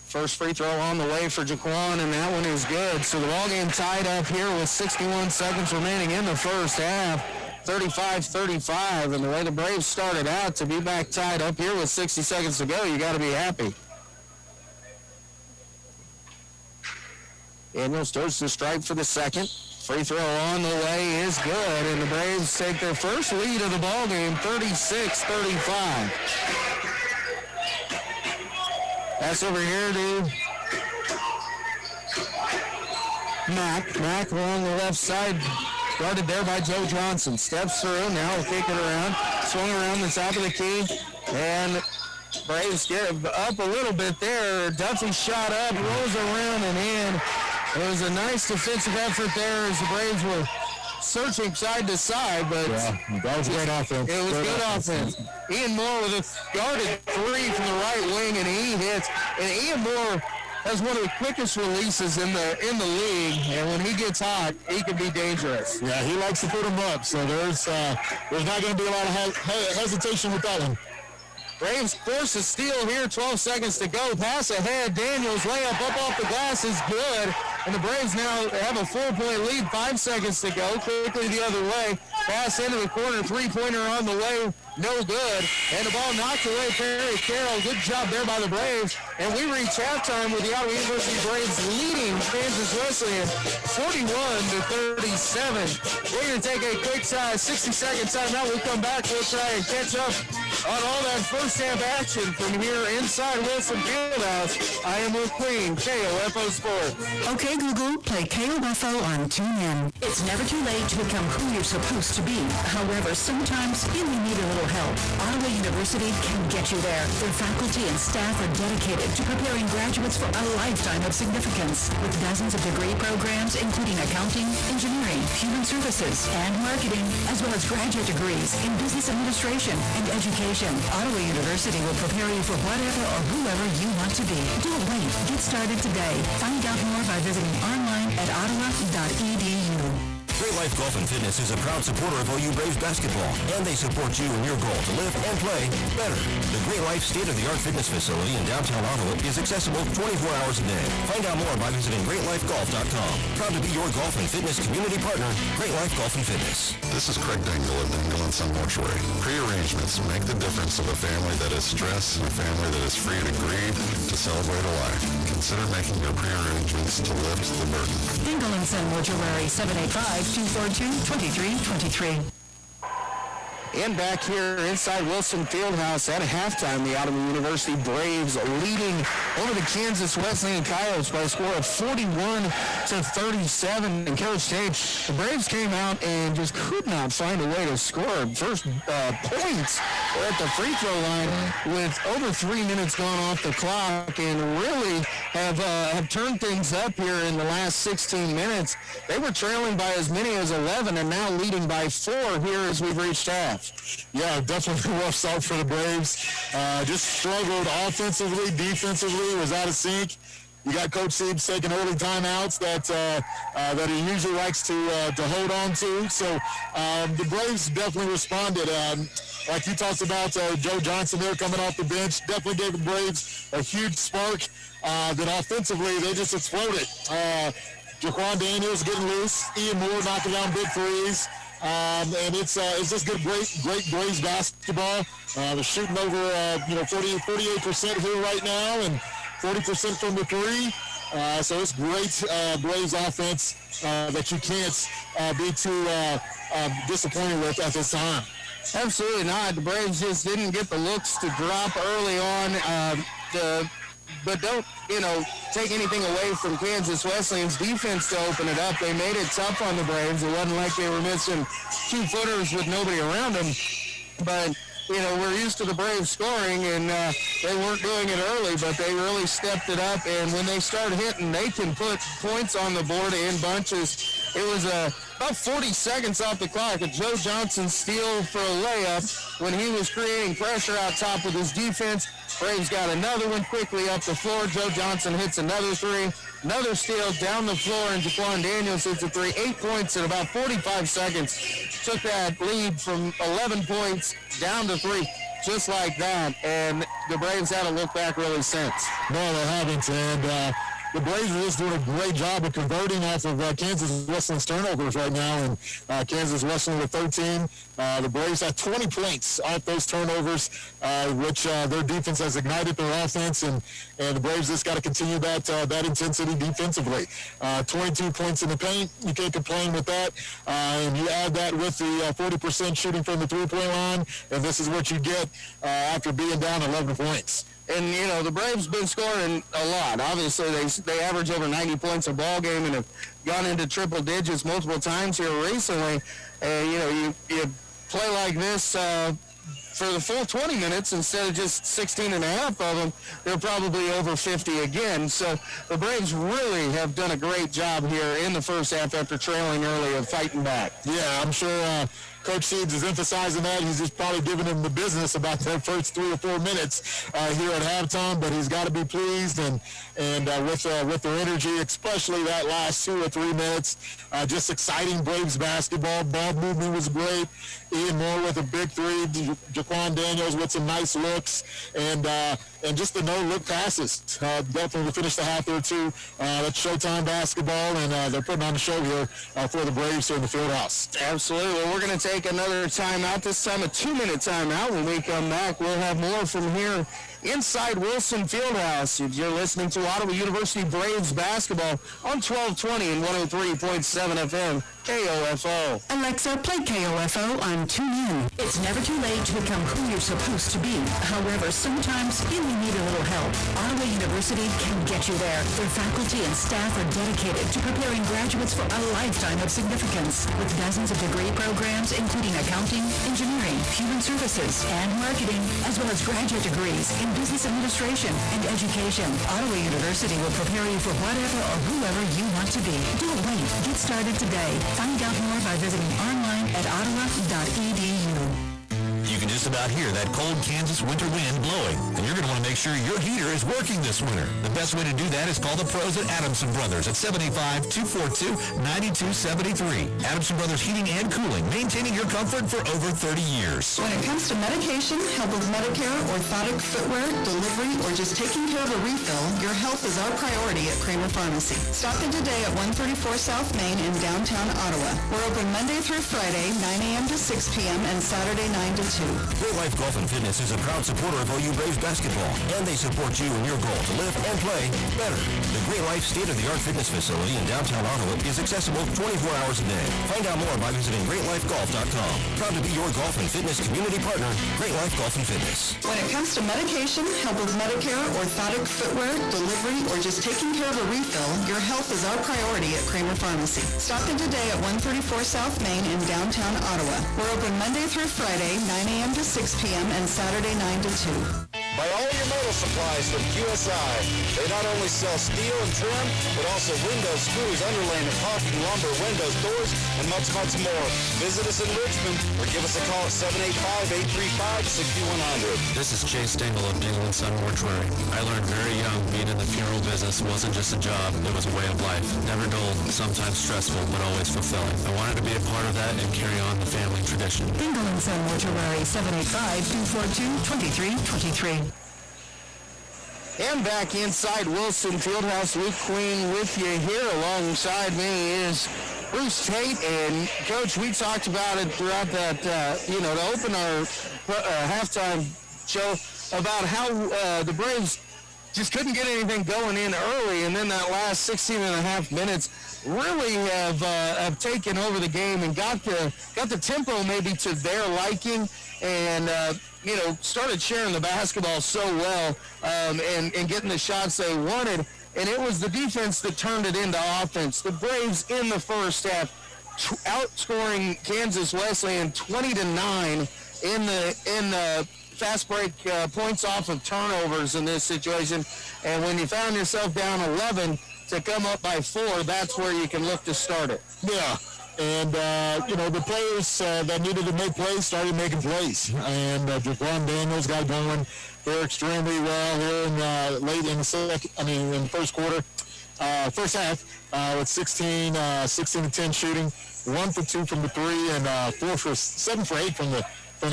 First free throw on the way for Jaquan, and that one is good. So the ballgame tied up here with 61 seconds remaining in the first half, 35-35. And the way the Braves started out, to be back tied up here with 60 seconds to go, you got to be happy. Daniels goes to strike for the second. Free throw on the way is good, and the Braves take their first lead of the ballgame, 36-35. Pass over here to Mack. Mack along the left side, guarded there by Joe Johnson. Steps through, now will kick it around. Swung around the top of the key, and Braves get up a little bit there. Duffy shot up, rolls around and in. It was a nice defensive effort there as the Braves were searching side to side, but that was great offense. it was good offense. Ian Moore with a guarded three from the right wing, and he hits. And Ian Moore has one of the quickest releases in the league, and when he gets hot, he can be dangerous. Yeah, he likes to put them up, so there's not going to be a lot of hesitation with that one. Braves force a steal here, 12 seconds to go. Pass ahead, Daniels layup up off the glass is good. And the Braves now have a 4-point lead, 5 seconds to go. Quickly the other way. Pass into the corner, three-pointer on the way, no good. And the ball knocked away Perry Carroll. Good job there by the Braves. And we reach halftime with the Ottawa University Braves leading Kansas Wesleyan 41-37. We're going to take a quick 60-second timeout. We'll come back. We'll try and catch up on all that first-half action from here inside Wilson Fieldhouse. I am with Queen, KOFO Sports. Okay, Google, play KOFO on TuneIn. It's never too late to become who you're supposed to be. However, sometimes you may need a little help. Ottawa University can get you there. Their faculty and staff are dedicated to preparing graduates for a lifetime of significance. With dozens of degree programs, including accounting, engineering, human services, and marketing, as well as graduate degrees in business administration and education. Ottawa University will prepare you for whatever or whoever you want to be. Don't wait. Get started today. Find out more by visiting online at ottawa.edu. Great Life Golf and Fitness is a proud supporter of OU Braves basketball, and they support you in your goal to live and play better. The Great Life state-of-the-art fitness facility in downtown Ottawa is accessible 24 hours a day. Find out more by visiting greatlifegolf.com. Proud to be your golf and fitness community partner, Great Life Golf and Fitness. This is Craig Dingle of Dingle & Son Mortuary. Pre-arrangements make the difference of a family that is stressed and a family that is free to grieve to celebrate a life. Consider making your pre-arrangements to lift the burden. Dingle & Son Mortuary, 785-242-2323. And back here inside Wilson Fieldhouse at halftime, the Ottawa University Braves leading over the Kansas Wesleyan Coyotes by a score of 41-37. And Coach Tate, the Braves came out and just could not find a way to score. First points were at the free throw line with over 3 minutes gone off the clock, and really have turned things up here in the last 16 minutes. They were trailing by as many as 11 and now leading by 4 here as we've reached half. Yeah, definitely a rough start for the Braves. Just struggled offensively, defensively, was out of sync. You got Coach Siebes taking early timeouts that he usually likes to hold on to. So the Braves definitely responded. Like you talked about, Joe Johnson there coming off the bench, definitely gave the Braves a huge spark. Then offensively, they just exploded. Jaquan Daniels getting loose, Ian Moore knocking down big threes. And it's just good, great Braves basketball. They're shooting over 48% here right now, and 40% from the three. So it's great Braves offense that you can't be too disappointed with at this time. Absolutely not. The Braves just didn't get the looks to drop early on. But don't, take anything away from Kansas Wesleyan's defense to open it up. They made it tough on the Braves. It wasn't like they were missing 2-footers with nobody around them. But, we're used to the Braves scoring, and they weren't doing it early, but they really stepped it up. And when they start hitting, they can put points on the board in bunches. It was about 40 seconds off the clock. A Joe Johnson steal for a layup when he was creating pressure out top with his defense. Braves got another one quickly up the floor. Joe Johnson hits another three. Another steal down the floor, and Jaquan Daniels hits a three. 8 points in about 45 seconds. Took that lead from 11 points down to 3, just like that. And the Braves haven't looked back really since. No, they haven't. And the Braves are just doing a great job of converting off of Kansas Wesleyan's turnovers right now. And Kansas Wesleyan with 13. The Braves have 20 points off those turnovers, which their defense has ignited their offense, and the Braves just got to continue that intensity defensively. 22 points in the paint, you can't complain with that. And you add that with the 40% shooting from the three-point line, and this is what you get after being down 11 points. And, the Braves been scoring a lot. Obviously, they average over 90 points a ball game and have gone into triple digits multiple times here recently. You play like this for the full 20 minutes, instead of just 16 and a half of them, they're probably over 50 again. So the Braves really have done a great job here in the first half after trailing early of fighting back. Yeah, I'm sure Coach Seeds is emphasizing that. He's just probably giving them the business about that first 3 or 4 minutes here at halftime, but he's got to be pleased and with their energy, especially that last 2 or 3 minutes. Just exciting Braves basketball. Ball movement was great. Ian Moore with a big three. Jaquan Daniels with some nice looks, and just the no-look passes. Definitely finished the half there too. That's Showtime basketball, and they're putting on the show here for the Braves here in the Fieldhouse. Absolutely. We're going to take another timeout, this time a 2-minute timeout. When we come back, we'll have more from here inside Wilson Fieldhouse. You're listening to Ottawa University Braves basketball on 1220 and 103.7 FM. KOFO. Alexa, play KOFO on TuneIn. It's never too late to become who you're supposed to be. However, sometimes you may need a little help. Ottawa University can get you there. Their faculty and staff are dedicated to preparing graduates for a lifetime of significance. With dozens of degree programs, including accounting, engineering, human services, and marketing, as well as graduate degrees in business administration and education. Ottawa University will prepare you for whatever or whoever you want to be. Don't wait. Get started today. Find out more by visiting online at ottawa.edu. You can just about hear that cold Kansas winter wind blowing, and you're going to want to make sure your heater is working this winter. The best way to do that is call the pros at Adamson Brothers at 785-242-9273. Adamson Brothers Heating and Cooling, maintaining your comfort for over 30 years. When it comes to medication, help with Medicare, orthotic footwear, delivery, or just taking care of a refill, your health is our priority at Kramer Pharmacy. Stop in today at 134 South Main in downtown Ottawa. We're open Monday through Friday, 9 a.m. to 6 p.m. and Saturday 9 to 2. Great Life Golf and Fitness is a proud supporter of OU Braves basketball, and they support you in your goal to live and play better. The Great Life state-of-the-art fitness facility in downtown Ottawa is accessible 24 hours a day. Find out more by visiting GreatLifeGolf.com. Proud to be your golf and fitness community partner, Great Life Golf and Fitness. When it comes to medication, help with Medicare, orthotic footwear, delivery, or just taking care of a refill, your health is our priority at Kramer Pharmacy. Stop in today at 134 South Main in downtown Ottawa. We're open Monday through Friday, 9 a.m. to 6 p.m. and Saturday 9 to 2. Buy all your metal supplies from QSI. They not only sell steel and trim, but also windows, screws, underlayment, caulking, lumber, windows, doors, and much, much more. Visit us in Richmond or give us a call at 785-835-6100. This is Chase Stengel of Dingle & Son Mortuary. I learned very young being in the funeral business wasn't just a job, it was a way of life. Never dull, sometimes stressful, but always fulfilling. I wanted to be a part of that and carry on the family tradition. Dingle & Son Mortuary, 785-242-2323. And back inside Wilson Fieldhouse, Luke Queen with you here. Alongside me is Bruce Tate. And, Coach, we talked about it throughout that, to open our halftime show about how the Braves just couldn't get anything going in early, and then that last 16 and a half minutes really have taken over the game and got the tempo maybe to their liking, and started sharing the basketball so well, and getting the shots they wanted. And it was the defense that turned it into offense. The Braves in the first half outscoring Kansas Wesleyan 20-9 in the fast break points off of turnovers in this situation. And when you found yourself down 11 to come up by 4, that's where you can look to start it. Yeah. And, the players that needed to make plays started making plays. And Jaquan Daniels got going there extremely well here in late in the first quarter, first half, with 16 to 10 shooting, 1 for 2 from the 3, and 7 for 8 from the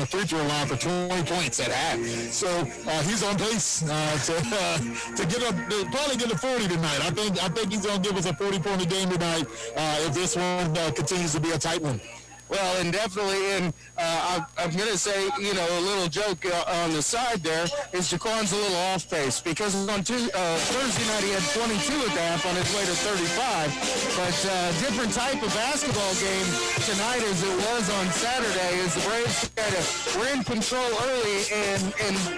free throw line for 20 points at half. So he's on pace to get up, probably get a 40 tonight. I think he's going to give us a 40-point game tonight if this one continues to be a tight one. Well, and definitely, and I'm going to say, a little joke on the side there is Jaquan's a little off pace, because on Thursday night he had 22 at the half on his way to 35, but different type of basketball game tonight as it was on Saturday, as the Braves were in control early and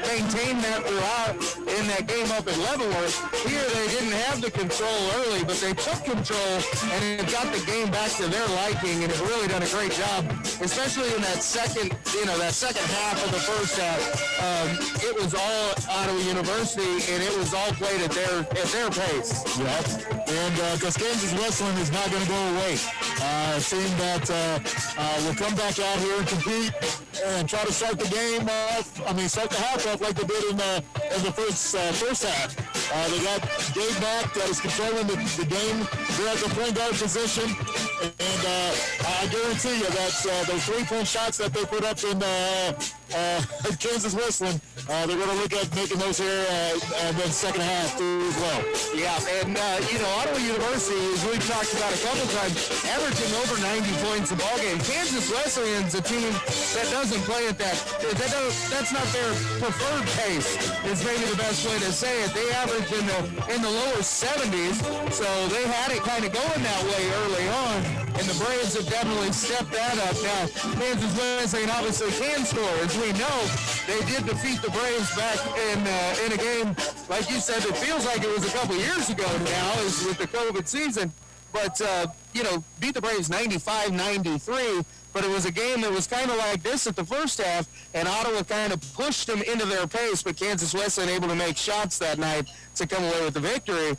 maintained that throughout in that game up at Leavenworth. Here they didn't have the control early, but they took control and it got the game back to their liking, and have really done a great job job, especially in that second half of the first half. It was all Ottawa University, and it was all played at their pace. Yep. And because Kansas Wesleyan is not going to go away. A team that will come back out here and compete and try to start the game off. Start the half off like they did in the first half. They got Gabe Mack that is controlling the game. They're at the point guard position. And I guarantee you that those three-point shots that they put up in Kansas Wesleyan, they're going to look at making those here and then second half too as well. Yeah, and Ottawa University, as we've talked about a couple times, averaging over 90 points a ball game. Kansas Wesleyan's a team that doesn't play at that's not their preferred pace, is maybe the best way to say it. They average in the lower 70s, so they had it kind of going that way early on, and the Braves have definitely stepped that up. Now, Kansas Wesleyan obviously can score. As we know, they did defeat the Braves back in a game, like you said, it feels like it was a couple years ago now, is with the COVID season. But, beat the Braves 95-93, but it was a game that was kind of like this at the first half, and Ottawa kind of pushed them into their pace, but Kansas Wesleyan able to make shots that night to come away with the victory.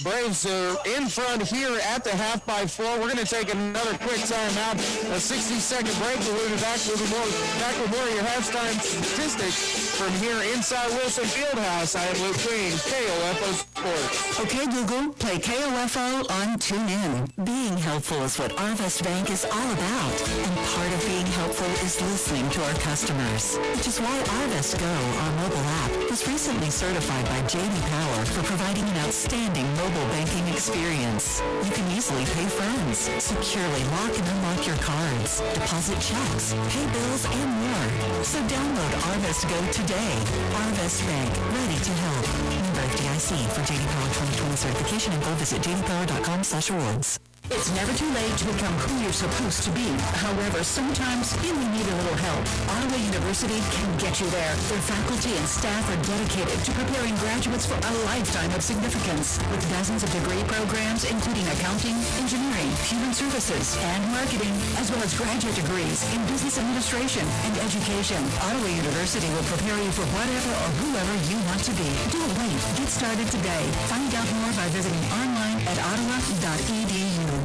Braves are in front here at the half by 4. We're going to take another quick timeout, a 60-second break. We'll be back with more of your halftime statistics from here inside Wilson Fieldhouse. I am Luke Queen, KOFO Sports. Okay, Google, play KOFO on TuneIn. Being helpful is what Arvest Bank is all about, and part of being helpful is listening to our customers, which is why Arvest Go, our mobile app, was recently certified by J.D. Power for providing an outstanding mobile banking experience. You can easily pay friends, securely lock and unlock your cards, deposit checks, pay bills, and more. So download Arvest Go today. Arvest Bank, ready to help. Member FDIC. For J.D. Power 2020 certification info, visit jdpower.com/rewards. It's never too late to become who you're supposed to be. However, sometimes you may need a little help. Ottawa University can get you there. Their faculty and staff are dedicated to preparing graduates for a lifetime of significance. With dozens of degree programs, including accounting, engineering, human services, and marketing, as well as graduate degrees in business administration and education. Ottawa University will prepare you for whatever or whoever you want to be. Don't wait. Get started today. Find out more by visiting online at ottawa.edu.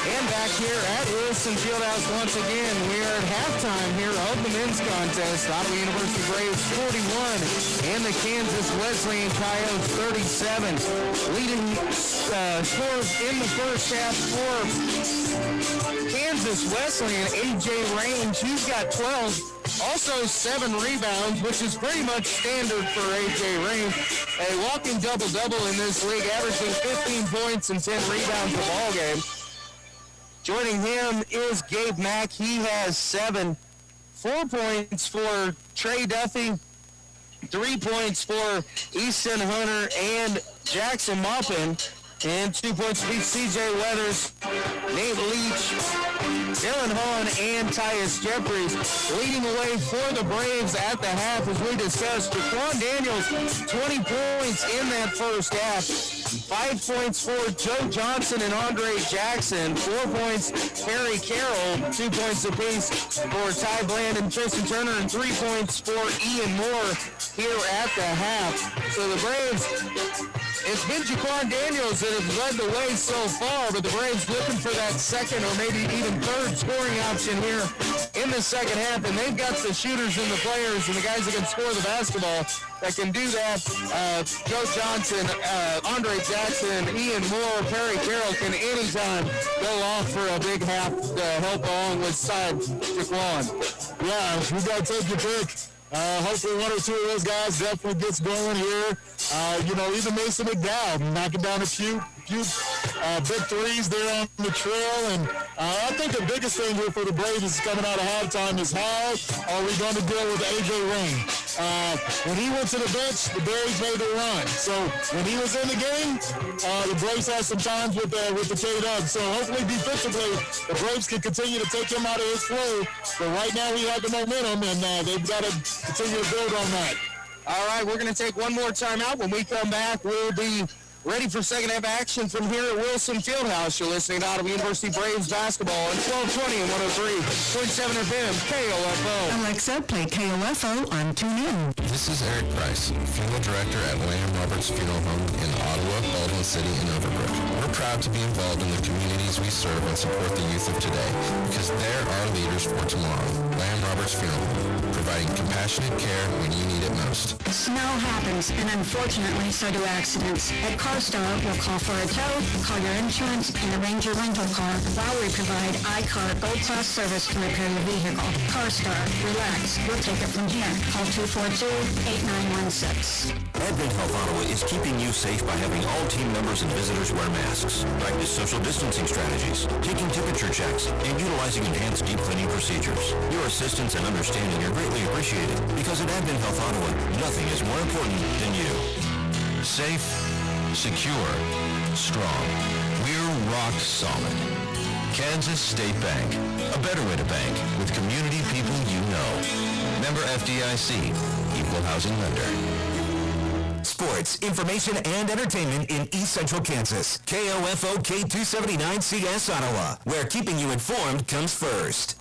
And back here at Wilson Fieldhouse once again, we are at halftime here of the men's contest. Ottawa University Braves 41 and the Kansas Wesleyan Coyotes 37. Leading scores in the first half for Kansas Wesleyan, A.J. Range, he's got 12. Also 7 rebounds, which is pretty much standard for A.J. Range. A walking double-double in this league, averaging 15 points and 10 rebounds a ball game. Joining him is Gabe Mack. He has 7. 4 points for Trey Duffy. 3 points for Easton Hunter and Jackson Maupin. And 2 points for C.J. Weathers, Nate Leach, Dylan Hahn, and Tyus Jeffries. Leading away for the Braves at the half, as we discussed, Jaquan Daniels, 20 points in that first half. 5 points for Joe Johnson and Andre Jackson. 4 points, Harry Carroll. 2 points apiece for Ty Bland and Tristan Turner, and 3 points for Ian Moore here at the half. So the Braves, it's been Jaquan Daniels that have led the way so far, but the Braves looking for that second or maybe even third scoring option here in the second half, and they've got the shooters and the players and the guys that can score the basketball that can do that. Joe Johnson, Andre Jackson, Ian Moore, Perry Carroll can anytime go off for a big half to help along with side Jaquan. Yeah, we got to take your pick. Hopefully one or two of those guys definitely gets going here. Even Mason McDowell knocking down a few big threes there on the trail. And I think the biggest thing here for the Braves coming out of halftime is how are we going to deal with A.J. Rain? When he went to the bench, the Braves made the run. So when he was in the game, the Braves had some times with the K-Dub. So hopefully defensively, the Braves can continue to take him out of his flow. But right now we have the momentum, and they've got to continue to build on that. All right, we're going to take one more timeout. When we come back, we'll be Ready for second half action from here at Wilson Fieldhouse. You're listening to Ottawa University Braves basketball on 1220 and 103.7 FM KOFO. Alexa, play KOFO on TuneIn. This is Eric Price, Funeral Director at William Roberts Funeral Home in Ottawa, Baldwin City, and Overbrook. We're proud to be involved in the communities we serve and support the youth of today because they're our leaders for tomorrow. William Roberts Funeral Home, providing compassionate care when you need it most. Snow happens, and unfortunately, so do accidents. At CarStar, we'll call for a tow, call your insurance, and arrange your rental car while we provide iCar Gold Class service to repair your vehicle. CarStar, relax. We'll take it from here. Call 242-8916. Advent Health Ottawa is keeping you safe by having all team members and visitors wear masks, practice social distancing strategies, taking temperature checks, and utilizing enhanced deep cleaning procedures. Your assistance and understanding are greatly appreciated because at Advent Health Ottawa, nothing is more important than you. Safe, secure, strong. We're rock solid. Kansas State Bank, a better way to bank with community people you know. Member FDIC, Equal Housing Lender. Sports, information, and entertainment in East Central Kansas. KOFO K279CS Ottawa, where keeping you informed comes first.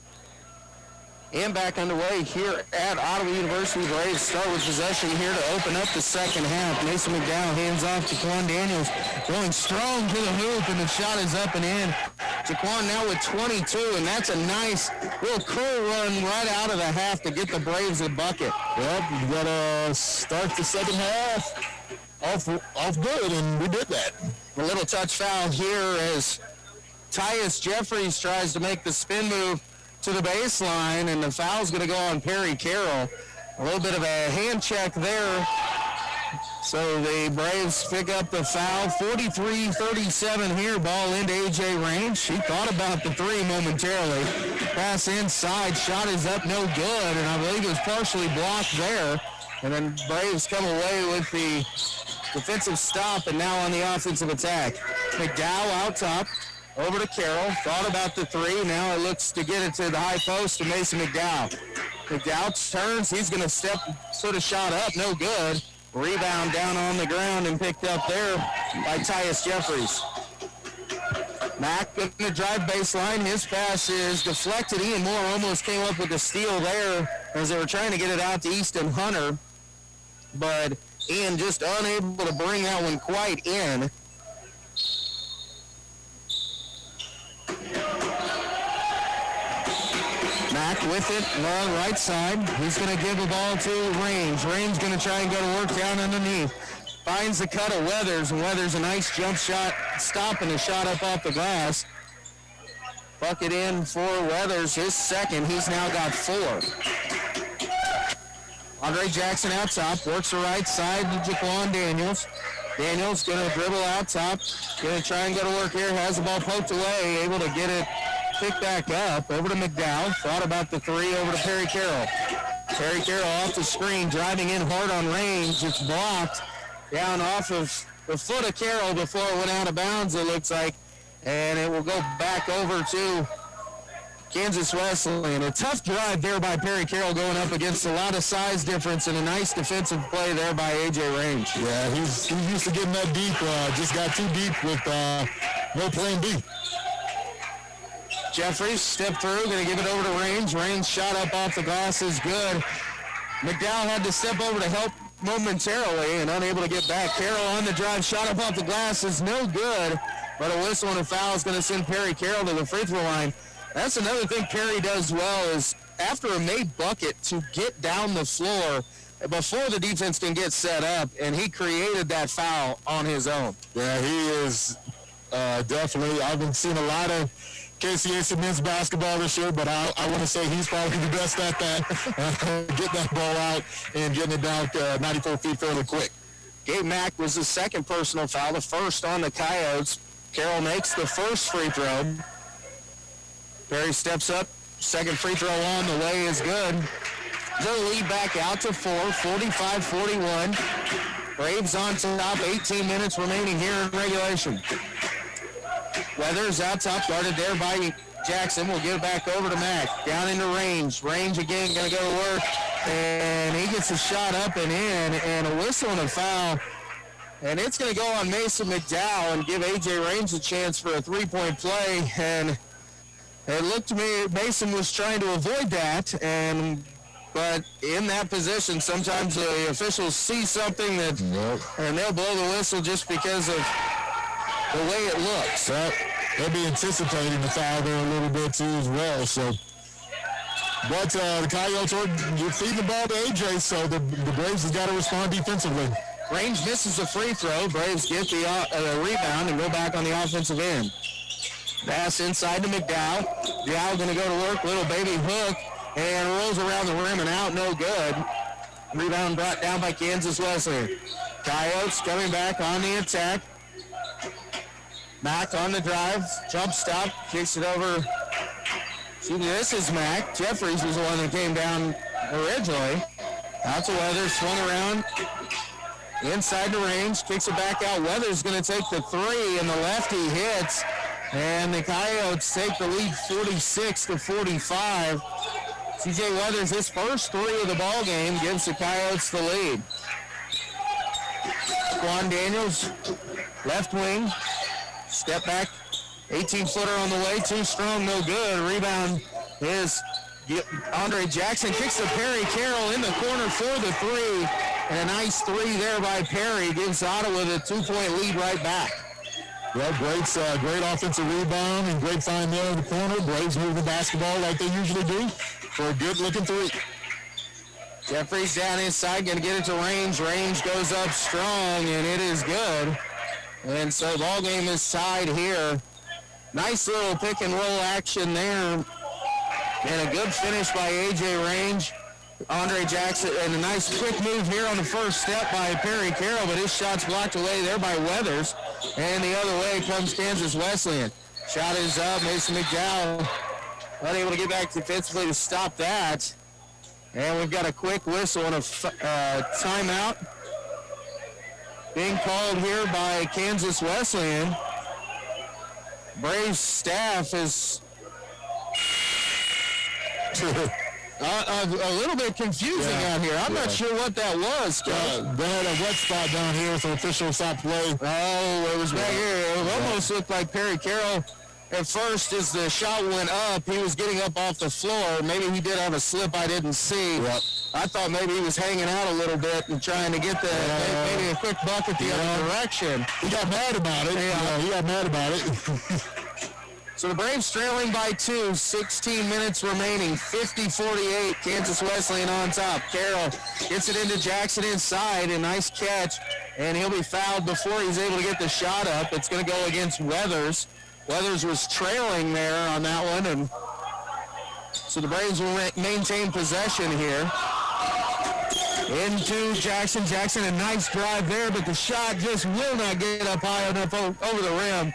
And back underway here at Ottawa University. Braves start with possession here to open up the second half. Mason McDowell hands off to Jaquan Daniels, going strong to the hoop, and the shot is up and in. Jaquan now with 22, and that's a nice little curl run right out of the half to get the Braves a bucket. Yep, you got to start the second half off good, and we did that. A little touch foul here as Tyus Jeffries tries to make the spin move to the baseline, and the foul's going to go on Perry Carroll. A little bit of a hand check there. So the Braves pick up the foul. 43-37 here. Ball into A.J. Range. He thought about the three momentarily. Pass inside. Shot is up, no good, and I believe it was partially blocked there. And then Braves come away with the defensive stop, and now on the offensive attack. McDowell out top. Over to Carroll. Thought about the three. Now it looks to get it to the high post to Mason McDowell. McDowell turns. He's going to step, sort of shot up. No good. Rebound down on the ground and picked up there by Tyus Jeffries. Mack going to drive baseline. His pass is deflected. Ian Moore almost came up with the steal there as they were trying to get it out to Easton Hunter. But Ian just unable to bring that one quite in. Mack with it, long right side. He's going to give the ball to Range. Range going to try and go to work down underneath. Finds the cut of Weathers, and Weathers a nice jump shot, stopping the shot up off the glass. Bucket in for Weathers, his second. He's now got four. Andre Jackson out top, works the right side to Jaquan Daniels. Daniels going to dribble out top, going to try and go to work here, has the ball poked away, able to get it picked back up, over to McDowell, thought about the three, over to Perry Carroll. Perry Carroll off the screen, driving in hard on Range. It's blocked down off of the foot of Carroll before it went out of bounds, it looks like, and it will go back over to Kansas Wesleyan. A tough drive there by Perry Carroll going up against a lot of size difference and a nice defensive play there by A.J. Range. Yeah, he's used to getting that deep. Just got too deep with no plan B. Jeffries step through, going to give it over to Range. Range shot up off the glass is good. McDowell had to step over to help momentarily and unable to get back. Carroll on the drive, shot up off the glass is no good, but a whistle and a foul is going to send Perry Carroll to the free throw line. That's another thing Perry does well is after a made bucket to get down the floor before the defense can get set up, and he created that foul on his own. Yeah, he is definitely. I've been seeing a lot of KCAC men's basketball this year, but I want to say he's probably the best at that. Get that ball out and getting it down 94 feet fairly quick. Gabe Mack was the second personal foul, the first on the Coyotes. Carroll makes the first free throw. Perry steps up. Second free throw on the way is good. They'll lead back out to 4, 45-41. Braves on top, 18 minutes remaining here in regulation. Weathers out top, guarded there by Jackson. We'll get it back over to Mack. Down into Range. Range again going to go to work. And he gets a shot up and in. And a whistle and a foul And it's going to go on Mason McDowell and give A.J. Range a chance for a three-point play. And it looked to me Mason was trying to avoid that. But in that position, sometimes the officials see something that, and they'll blow the whistle just because of the way it looks. They'll be anticipating the foul there a little bit too as well. So, but the Coyotes you're feeding the ball to A.J., so the Braves has got to respond defensively. Range misses a free throw. Braves get the rebound and go back on the offensive end. Pass inside to McDowell. McDowell going to go to work. Little baby hook. And rolls around the rim and out. No good. Rebound brought down by Kansas Wesleyan. Coyotes coming back on the attack. Mack on the drive. Jump stop. Kicks it over. This is Mack. Jeffries was the one that came down originally. Out to Weathers. Swung around. Inside the range, kicks it back out. Weathers going to take the three, and the lefty hits. And the Coyotes take the lead 46-45. C.J. Weathers, his first three of the ball game, gives the Coyotes the lead. Quan Daniels, left wing, step back, 18-footer on the way, too strong, no good. Rebound is Andre Jackson, kicks to Perry Carroll in the corner for the three. And a nice three there by Perry gives Ottawa the 2-point lead right back. Well, great offensive rebound and great find there in the corner. Braves move the basketball like they usually do for a good-looking three. Jeffries down inside, going to get it to Range. Range goes up strong, and it is good. And so ball game is tied here. Nice little pick and roll action there. And a good finish by A.J. Range. Andre Jackson, and a nice quick move here on the first step by Perry Carroll, but his shot's blocked away there by Weathers. And the other way comes Kansas Wesleyan. Shot is up. Mason McDowell unable to get back defensively to stop that. And we've got a quick whistle and a timeout being called here by Kansas Wesleyan. Braves staff is a little bit confusing out here. I'm not sure what that was. They had a wet spot down here, so officials stopped play. Oh, it was back here. It almost looked like Perry Carroll at first as the shot went up. He was getting up off the floor. Maybe he did have a slip I didn't see. I thought maybe he was hanging out a little bit and trying to get maybe a quick bucket the other direction. He got mad about it. He got mad about it. So the Braves trailing by 2, 16 minutes remaining, 50-48, Kansas Wesleyan on top. Carroll gets it into Jackson inside, a nice catch, and he'll be fouled before he's able to get the shot up. It's going to go against Weathers. Weathers was trailing there on that one, and so the Braves will maintain possession here. Into Jackson. Jackson, a nice drive there, but the shot just will not get up high enough over the rim.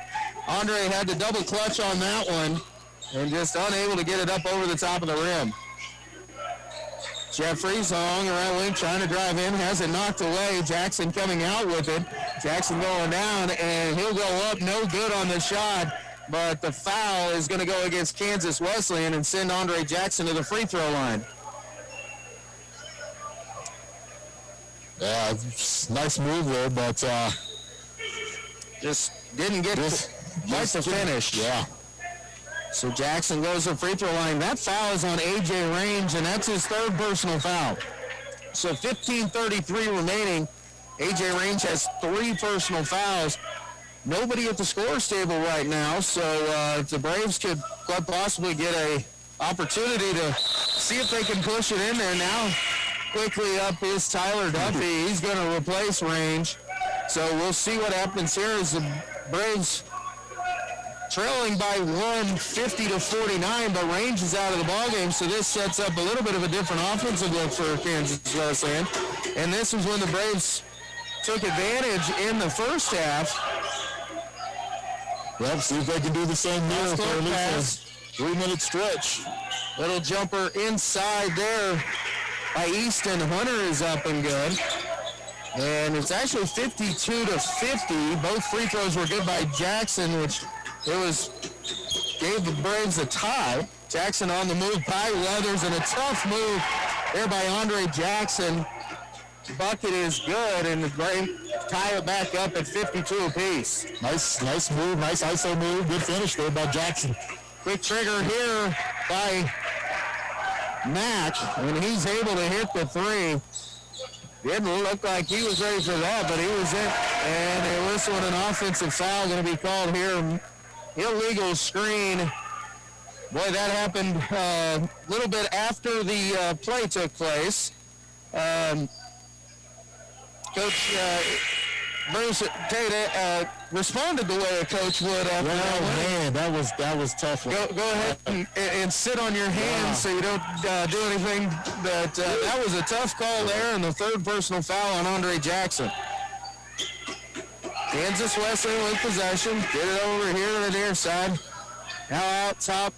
Andre had the double clutch on that one and just unable to get it up over the top of the rim. Jeffries along the right wing trying to drive in, has it knocked away. Jackson coming out with it. Jackson going down, and he'll go up, no good on the shot, but the foul is going to go against Kansas Wesleyan and send Andre Jackson to the free throw line. Yeah, nice move there, but just didn't get quite the finish. Yeah. So Jackson goes to the free throw line. That foul is on A.J. Range, and that's his third personal foul. So 15:33 remaining. A.J. Range has 3 personal fouls. Nobody at the scorer's table right now, so if the Braves could quite possibly get a opportunity to see if they can push it in there now. Quickly up is Tyler Duffy. He's going to replace Range. So we'll see what happens here as the Braves trailing by 50-49, but Range is out of the ballgame, so this sets up a little bit of a different offensive look for Kansas Wesleyan. And this is when the Braves took advantage in the first half. Well, see if they can do the same here for at least a 3-minute stretch. Little jumper inside there by Easton. Hunter is up and good. And it's actually 52-50. Both free throws were good by Jackson, which gave the Braves a tie. Jackson on the move by Weathers, and a tough move there by Andre Jackson. Bucket is good, and the tie it back up at 52 apiece. Nice move, nice ISO move. Good finish there by Jackson. Quick trigger here by Mack, and he's able to hit the three. Didn't look like he was ready for that, but he was in. And a whistle and an offensive foul going to be called here. Illegal screen. Boy, that happened a little bit after the play took place. Coach Bruce Tate responded the way a coach would after that. Man, that was tough. Go ahead and sit on your hands so you don't do anything. But that was a tough call there, and the third personal foul on Andre Jackson. Kansas Wesleyan with possession. Get it over here to the near side. Now out top.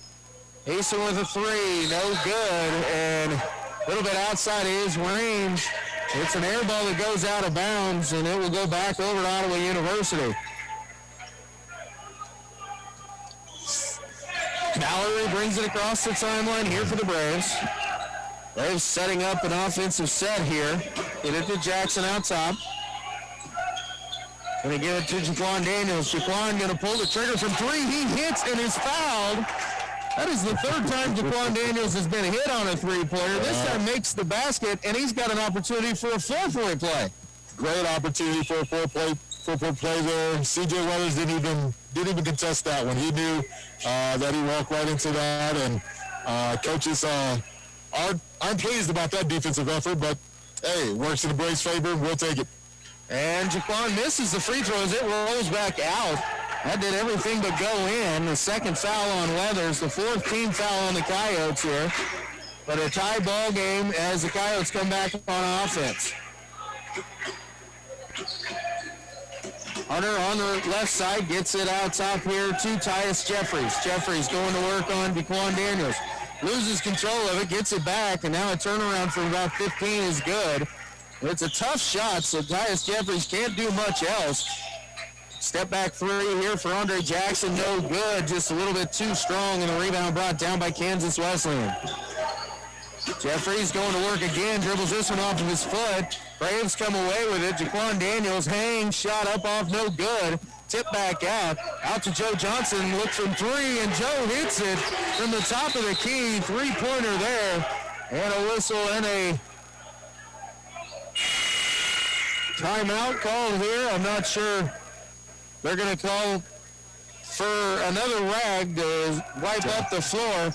Hasten with a three. No good. And a little bit outside his range. It's an air ball that goes out of bounds, and it will go back over to Ottawa University. Mallory brings it across the timeline here for the Braves. Braves setting up an offensive set here. Get it to Jackson out top. Going to give it to Jaquan Daniels. Jaquan going to pull the trigger from three. He hits and is fouled. That is the third time Jaquan Daniels has been hit on a three-pointer. This time makes the basket, and he's got an opportunity for a four-point play. Great opportunity for a four-point play there. C.J. Weathers didn't even contest that one. He knew that he walked right into that, and coaches aren't pleased about that defensive effort, but hey, it works in the Braves' favor. We'll take it. And Jaquan misses the free throws. It rolls back out. That did everything but go in. The second foul on Weathers, the fourth team foul on the Coyotes here. But a tie ball game as the Coyotes come back on offense. Hunter on the left side gets it out top here to Tyus Jeffries. Jeffries going to work on Jaquan Daniels. Loses control of it, gets it back, and now a turnaround from about 15 is good. It's a tough shot, so Tyus Jeffries can't do much else. Step back three here for Andre Jackson, no good, just a little bit too strong, and the rebound brought down by Kansas Wesleyan. Jeffries going to work again, dribbles this one off of his foot. Braves come away with it. Jaquan Daniels hangs, shot up off, no good. Tip back out to Joe Johnson, looks from three, and Joe hits it from the top of the key. Three-pointer there, and a whistle and a timeout called here. I'm not sure. They're going to call for another rag to wipe up the floor.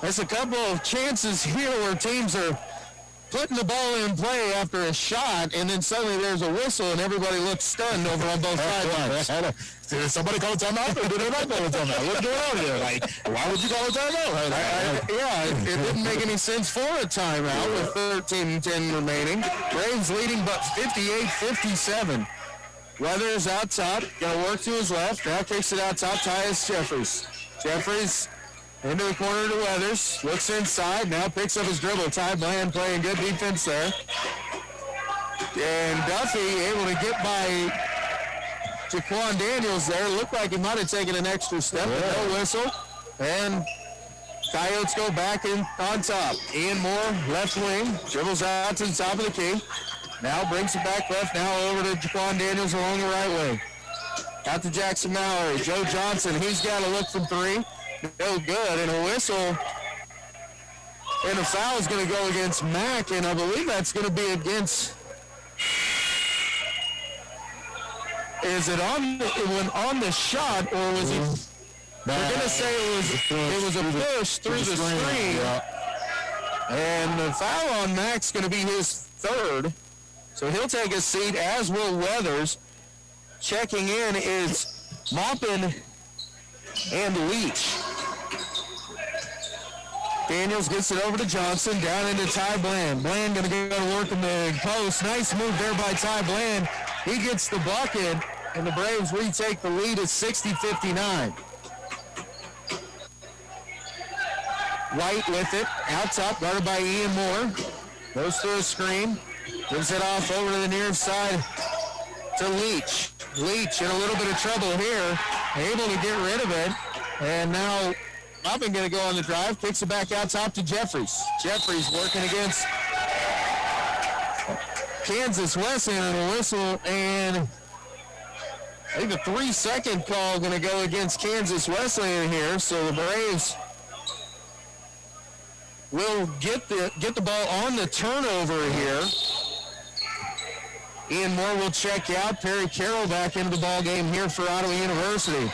There's a couple of chances here where teams are putting the ball in play after a shot, and then suddenly there's a whistle, and everybody looks stunned over on both sidelines. Did somebody call a timeout, or did they not call a timeout? What's going on here? Like, why would you call a timeout? It didn't make any sense for a timeout with 13-10 remaining. Braves leading but 58-57. Weathers out top, going to work to his left. Now kicks it out top, Tyus Jeffries. Jeffries into the corner to Weathers. Looks inside, now picks up his dribble. Ty Bland playing good defense there. And Duffy able to get by Jaquan Daniels there. Looked like he might have taken an extra step, but no whistle. And Coyotes go back in on top. Ian Moore, left wing, dribbles out to the top of the key. Now brings it back left, now over to Jaquan Daniels along the right wing. Out to Jackson Mallory. Joe Johnson, he's got a look from three. No good, and a whistle. And a foul is going to go against Mack, and I believe that's going to be against... Is it on the shot, or was it... We're going to say it was a push through the screen. And the foul on Mack's going to be his third. So he'll take a seat, as will Weathers. Checking in is Maupin and Leach. Daniels gets it over to Johnson, down into Ty Bland. Bland going to go to work in the post. Nice move there by Ty Bland. He gets the bucket, and the Braves retake the lead at 60-59. White with it, out top, guarded by Ian Moore. Goes through a screen, gives it off over to the near side to Leach. Leach in a little bit of trouble here, able to get rid of it. And now Maupin going to go on the drive, kicks it back out top to Jeffries. Jeffries working against Kansas Wesleyan and a whistle, and I think the 3-second call going to go against Kansas Wesleyan here, so the Braves will get the ball on the turnover here. Ian Moore will check out. Perry Carroll back into the ball game here for Ottawa University.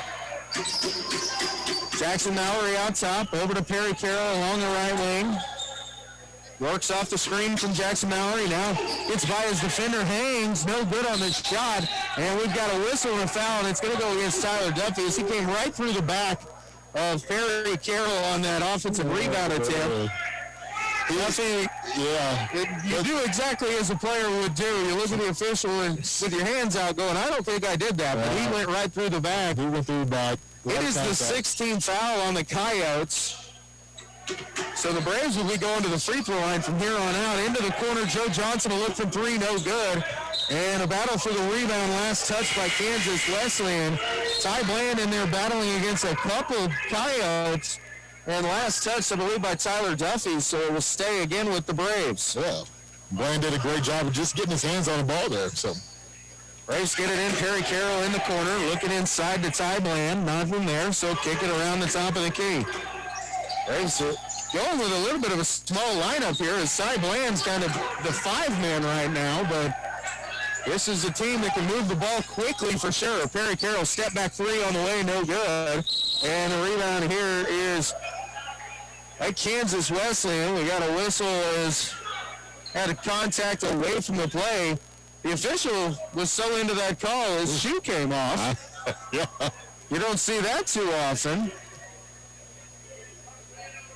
Jackson Mallory out top, over to Perry Carroll along the right wing. Works off the screen from Jackson Mallory. Now gets by his defender, hangs, no good on this shot. And we've got a whistle and a foul, and it's going to go against Tyler Duffy as he came right through the back of Perry Carroll on that offensive rebound attempt. Duffy, you do exactly as a player would do. You look at the official and with your hands out going, I don't think I did that, but he went right through the back. He went through the back. It is the 16th foul on the Coyotes. So the Braves will be going to the free throw line from here on out. Into the corner, Joe Johnson will look from three, no good. And a battle for the rebound, last touch by Kansas Wesleyan. Ty Bland in there battling against a couple Coyotes. And last touch, I believe, by Tyler Duffy, so it will stay again with the Braves. Yeah, Bland did a great job of just getting his hands on the ball there. So Braves get it in. Perry Carroll in the corner, looking inside to Ty Bland. Nothing there, so kick it around the top of the key. Braves going with a little bit of a small lineup here as Ty Bland's kind of the five-man right now, but this is a team that can move the ball quickly for sure. Perry Carroll step back three on the way, no good. And the rebound here is at Kansas Wesleyan. We got a whistle as had a contact away from the play. The official was so into that call his shoe came off. You don't see that too often.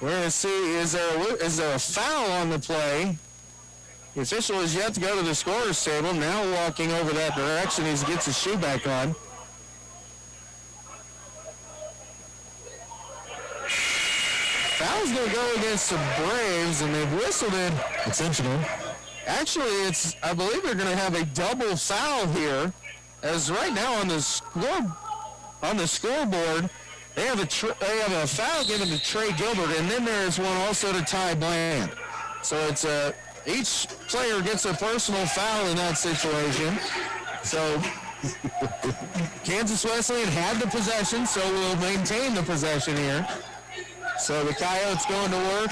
We're going to see, is there a foul on the play? The official is yet to go to the scorer's table. Now walking over that direction as he gets his shoe back on. Foul's going to go against the Braves, and they've whistled it. intentional. Actually, I believe they're going to have a double foul here, as right now on the scoreboard, they have a foul given to Trey Gilbert, and then there is one also to Ty Bland. So it's each player gets a personal foul in that situation. So Kansas Wesleyan had the possession, so we'll maintain the possession here. So the Coyotes going to work.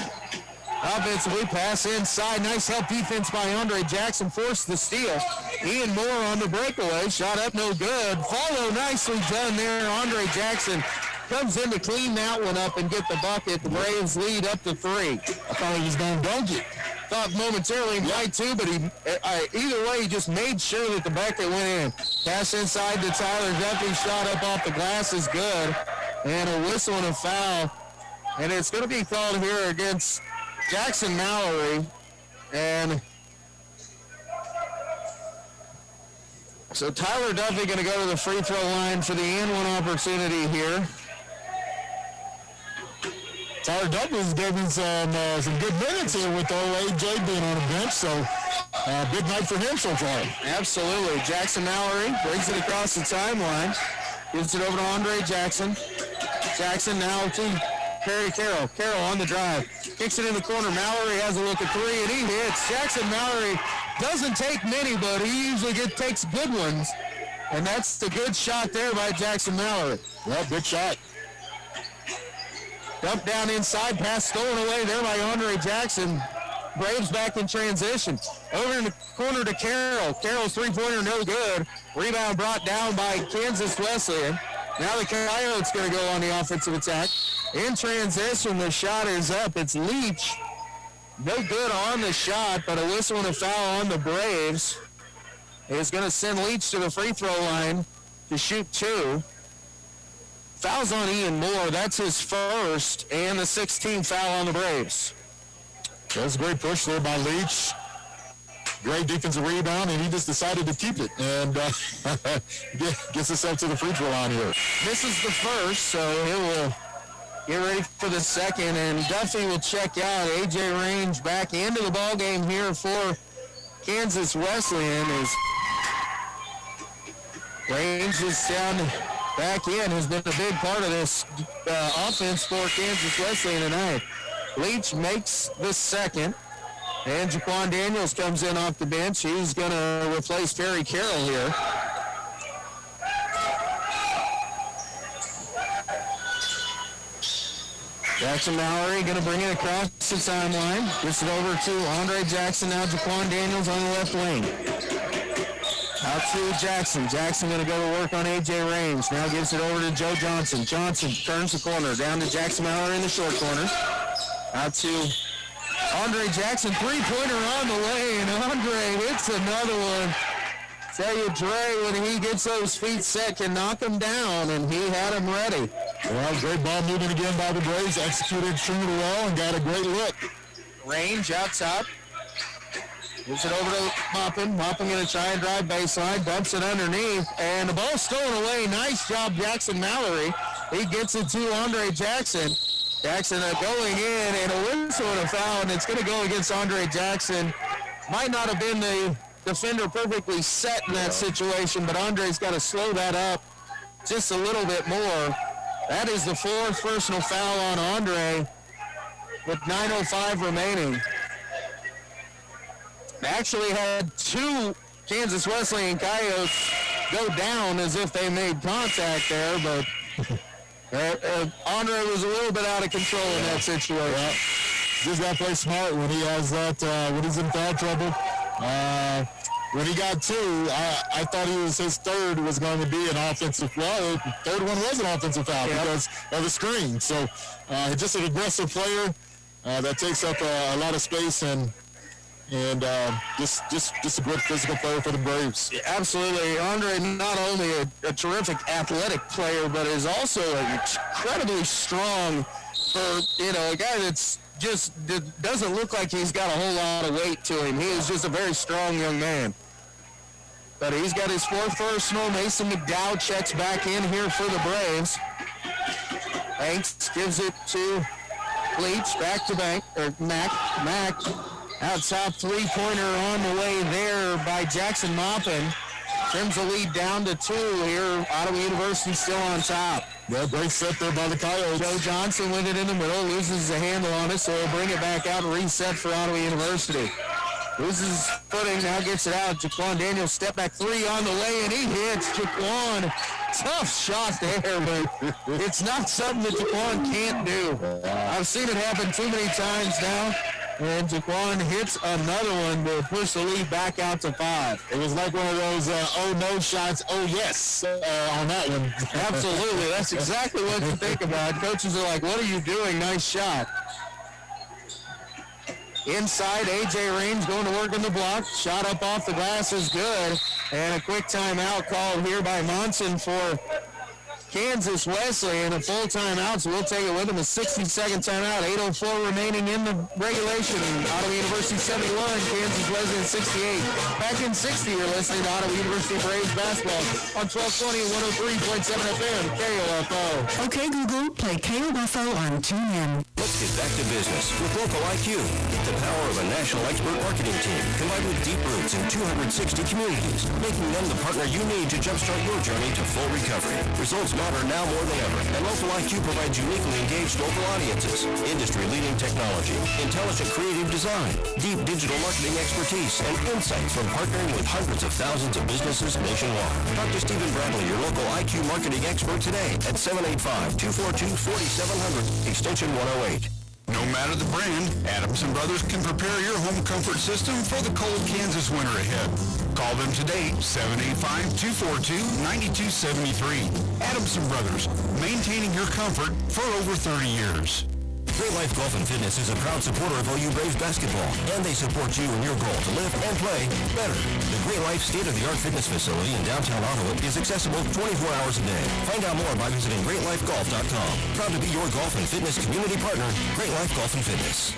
Offensively, pass inside. Nice help defense by Andre Jackson. Forced the steal. Ian Moore on the breakaway. Shot up, no good. Follow nicely done there. Andre Jackson comes in to clean that one up and get the bucket. The Braves lead up to 3. I thought he was going to dunk it. Thought momentarily he might too, but either way, he just made sure that the bucket went in. Pass inside to Tyler Duffy. Shot up off the glass is good. And a whistle and a foul. And it's going to be called here against Jackson Mallory. And so Tyler Duffy going to go to the free throw line for the and one opportunity here. Tyler Douglas gave him some good minutes here with old AJ being on the bench, so big night for him so far. Absolutely. Jackson Mallory brings it across the timeline. Gives it over to Andre Jackson. Jackson now to Perry Carroll. Carroll on the drive. Kicks it in the corner. Mallory has a look at three, and he hits. Jackson Mallory doesn't take many, but he usually takes good ones. And that's the good shot there by Jackson Mallory. Well, good shot. Dump down inside, pass stolen away there by Andre Jackson. Braves back in transition. Over in the corner to Carroll. Carroll's three-pointer no good. Rebound brought down by Kansas Wesleyan. Now the Coyotes going to go on the offensive attack. In transition, the shot is up. It's Leach. No good on the shot, but a whistle and a foul on the Braves. It's going to send Leach to the free throw line to shoot 2. Foul's on Ian Moore. That's his first, and the 16th foul on the Braves. That was a great push there by Leach. Great defensive rebound, and he just decided to keep it and gets himself to the free throw line here. This is the first, so he will get ready for the second, and Duffy will check out. A.J. Range back into the ball game here for Kansas Wesleyan. Range is down back in, has been a big part of this offense for Kansas Wesleyan tonight. Leach makes the second, And Jaquan Daniels comes in off the bench. He's going to replace Terry Carroll here. Jackson Mallory going to bring it across the timeline. Gets it over to Andre Jackson. Now Jaquan Daniels on the left wing. Out to Jackson. Jackson going to go to work on A.J. Raines. Now gives it over to Joe Johnson. Johnson turns the corner. Down to Jackson Mallory in the short corner. Out to Andre Jackson. Three-pointer on the way, and Andre hits another one. Tell you, Dre, when he gets those feet set, can knock him down, and he had him ready. Well, great ball movement again by the Braves. Executed extremely well and got a great look. Range out top. Gives it over to Moppin. Moppin going to try and drive baseline. Bumps it underneath. And the ball's stolen away. Nice job, Jackson Mallory. He gets it to Andre Jackson. Jackson going in, and a whistle and a foul, and it's going to go against Andre Jackson. Might not have been the defender perfectly set in that situation, but Andre's got to slow that up just a little bit more. That is the fourth personal foul on Andre with 9:05 remaining. Actually had two Kansas Wesleyan Coyotes go down as if they made contact there, but Andre was a little bit out of control in that situation. Yeah. Just got to play smart when he has that, when he's in foul trouble. When he got two, I thought his third was going to be an offensive foul. The third one was an offensive foul because of the screen. So just an aggressive player that takes up a lot of space and just a good physical player for the Braves. Yeah, absolutely. Andre, not only a terrific athletic player, but is also incredibly strong for, a guy that's just doesn't look like he's got a whole lot of weight to him. He is just a very strong young man. But he's got his fourth personal. Mason McDowell checks back in here for the Braves. Banks gives it to Leach, back to Mack. Out top, three-pointer on the way there by Jackson Maupin. Trims the lead down to 2 here. Ottawa University still on top. Yeah, great set there by the Coyotes. Joe Johnson with it in the middle, loses the handle on it, so he'll bring it back out and reset for Ottawa University. Loses footing, now gets it out. Jaquan Daniels, step back three on the way, and he hits Jaquan. Tough shot there, but it's not something that Jaquan can't do. I've seen it happen too many times now. And Jaquan hits another one to push the lead back out to 5. It was like one of those oh no shots, oh yes on that one. Absolutely. That's exactly what you think about. Coaches are like, what are you doing? Nice shot. Inside, A.J. Raines going to work on the block. Shot up off the glass is good. And a quick timeout called here by Monson for Kansas Wesleyan. A full timeout, so we'll take it with him. A 60-second timeout. 8:04 remaining in the regulation. Ottawa University 71, Kansas Wesleyan 68. Back in 60, you're listening to Ottawa University Braves basketball on 1220 and 103.7 FM, KOFO. Okay, Google, play KOFO on TuneIn. Let's get back to business with Local IQ. The power of a national expert marketing team combined with deep roots in 260 communities, making them the partner you need to jumpstart your journey to full recovery. Results matter now more than ever, and Local IQ provides uniquely engaged local audiences, industry-leading technology, intelligent creative design, deep digital marketing expertise, and insights from partnering with hundreds of thousands of businesses nationwide. Talk to Stephen Bradley, your local IQ marketing expert today at 785-242-4700, extension 108. No matter the brand, Adams & Brothers can prepare your home comfort system for the cold Kansas winter ahead. Call them today, 785-242-9273. Adams & Brothers, maintaining your comfort for over 30 years. Great Life Golf and Fitness is a proud supporter of OU Braves basketball, and they support you in your goal to live and play better. The Great Life state-of-the-art fitness facility in downtown Ottawa is accessible 24 hours a day. Find out more by visiting GreatLifeGolf.com. Proud to be your golf and fitness community partner, Great Life Golf and Fitness.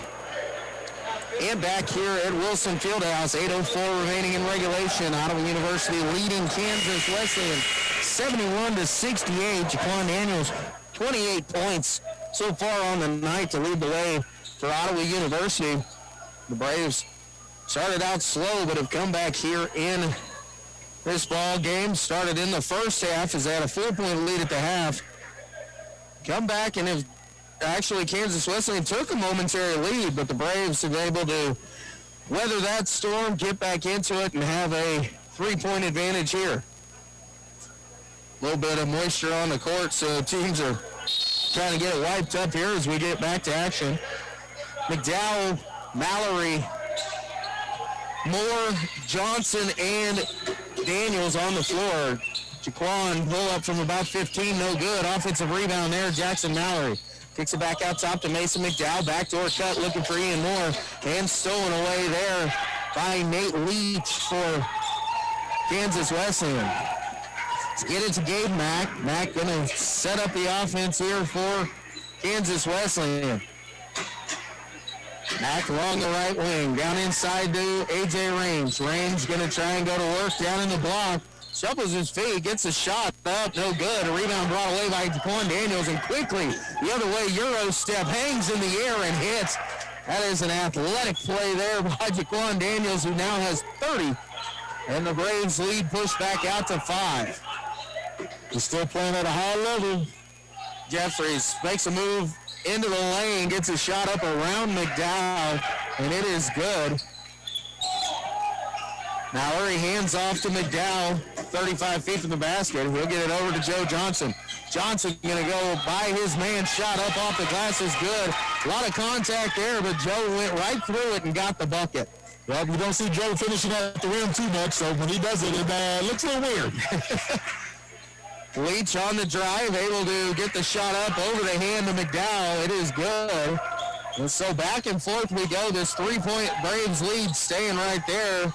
And back here at Wilson Fieldhouse, 8:04 remaining in regulation. Ottawa University leading Kansas Wesleyan 71-68. Jaquan Daniels, 28 points so far on the night to lead the way for Ottawa University. The Braves started out slow, but have come back here in this ball game. Started in the first half as they had a 4-point lead at the half. Come back and have actually Kansas Wesleyan took a momentary lead, but the Braves have been able to weather that storm, get back into it, and have a 3-point advantage here. A little bit of moisture on the court, so teams are trying to get it wiped up here as we get back to action. McDowell, Mallory, Moore, Johnson, and Daniels on the floor. Jaquan pull up from about 15, no good. Offensive rebound there, Jackson Mallory. Kicks it back out top to Mason McDowell. Backdoor cut looking for Ian Moore. And stolen away there by Nate Leach for Kansas Wesleyan. Let's get it to Gabe Mack. Mack going to set up the offense here for Kansas Wesleyan. Mack along the right wing. Down inside to A.J. Range. Range going to try and go to work down in the block. Shuffles his feet, gets a shot up, no good. A rebound brought away by Jaquan Daniels, and quickly the other way, Euro step, hangs in the air and hits. That is an athletic play there by Jaquan Daniels, who now has 30. And the Braves lead pushed back out to 5. He's still playing at a high level. Jeffries makes a move into the lane, gets a shot up around McDowell, and it is good. Mallory hands off to McDowell, 35 feet from the basket. He'll get it over to Joe Johnson. Johnson going to go by his man, shot up off the glass is good. A lot of contact there, but Joe went right through it and got the bucket. Well, you don't see Joe finishing at the rim too much, so when he does it, it looks a little weird. Leach on the drive, able to get the shot up over the hand of McDowell. It is good. And so back and forth we go. This 3-point Braves lead staying right there.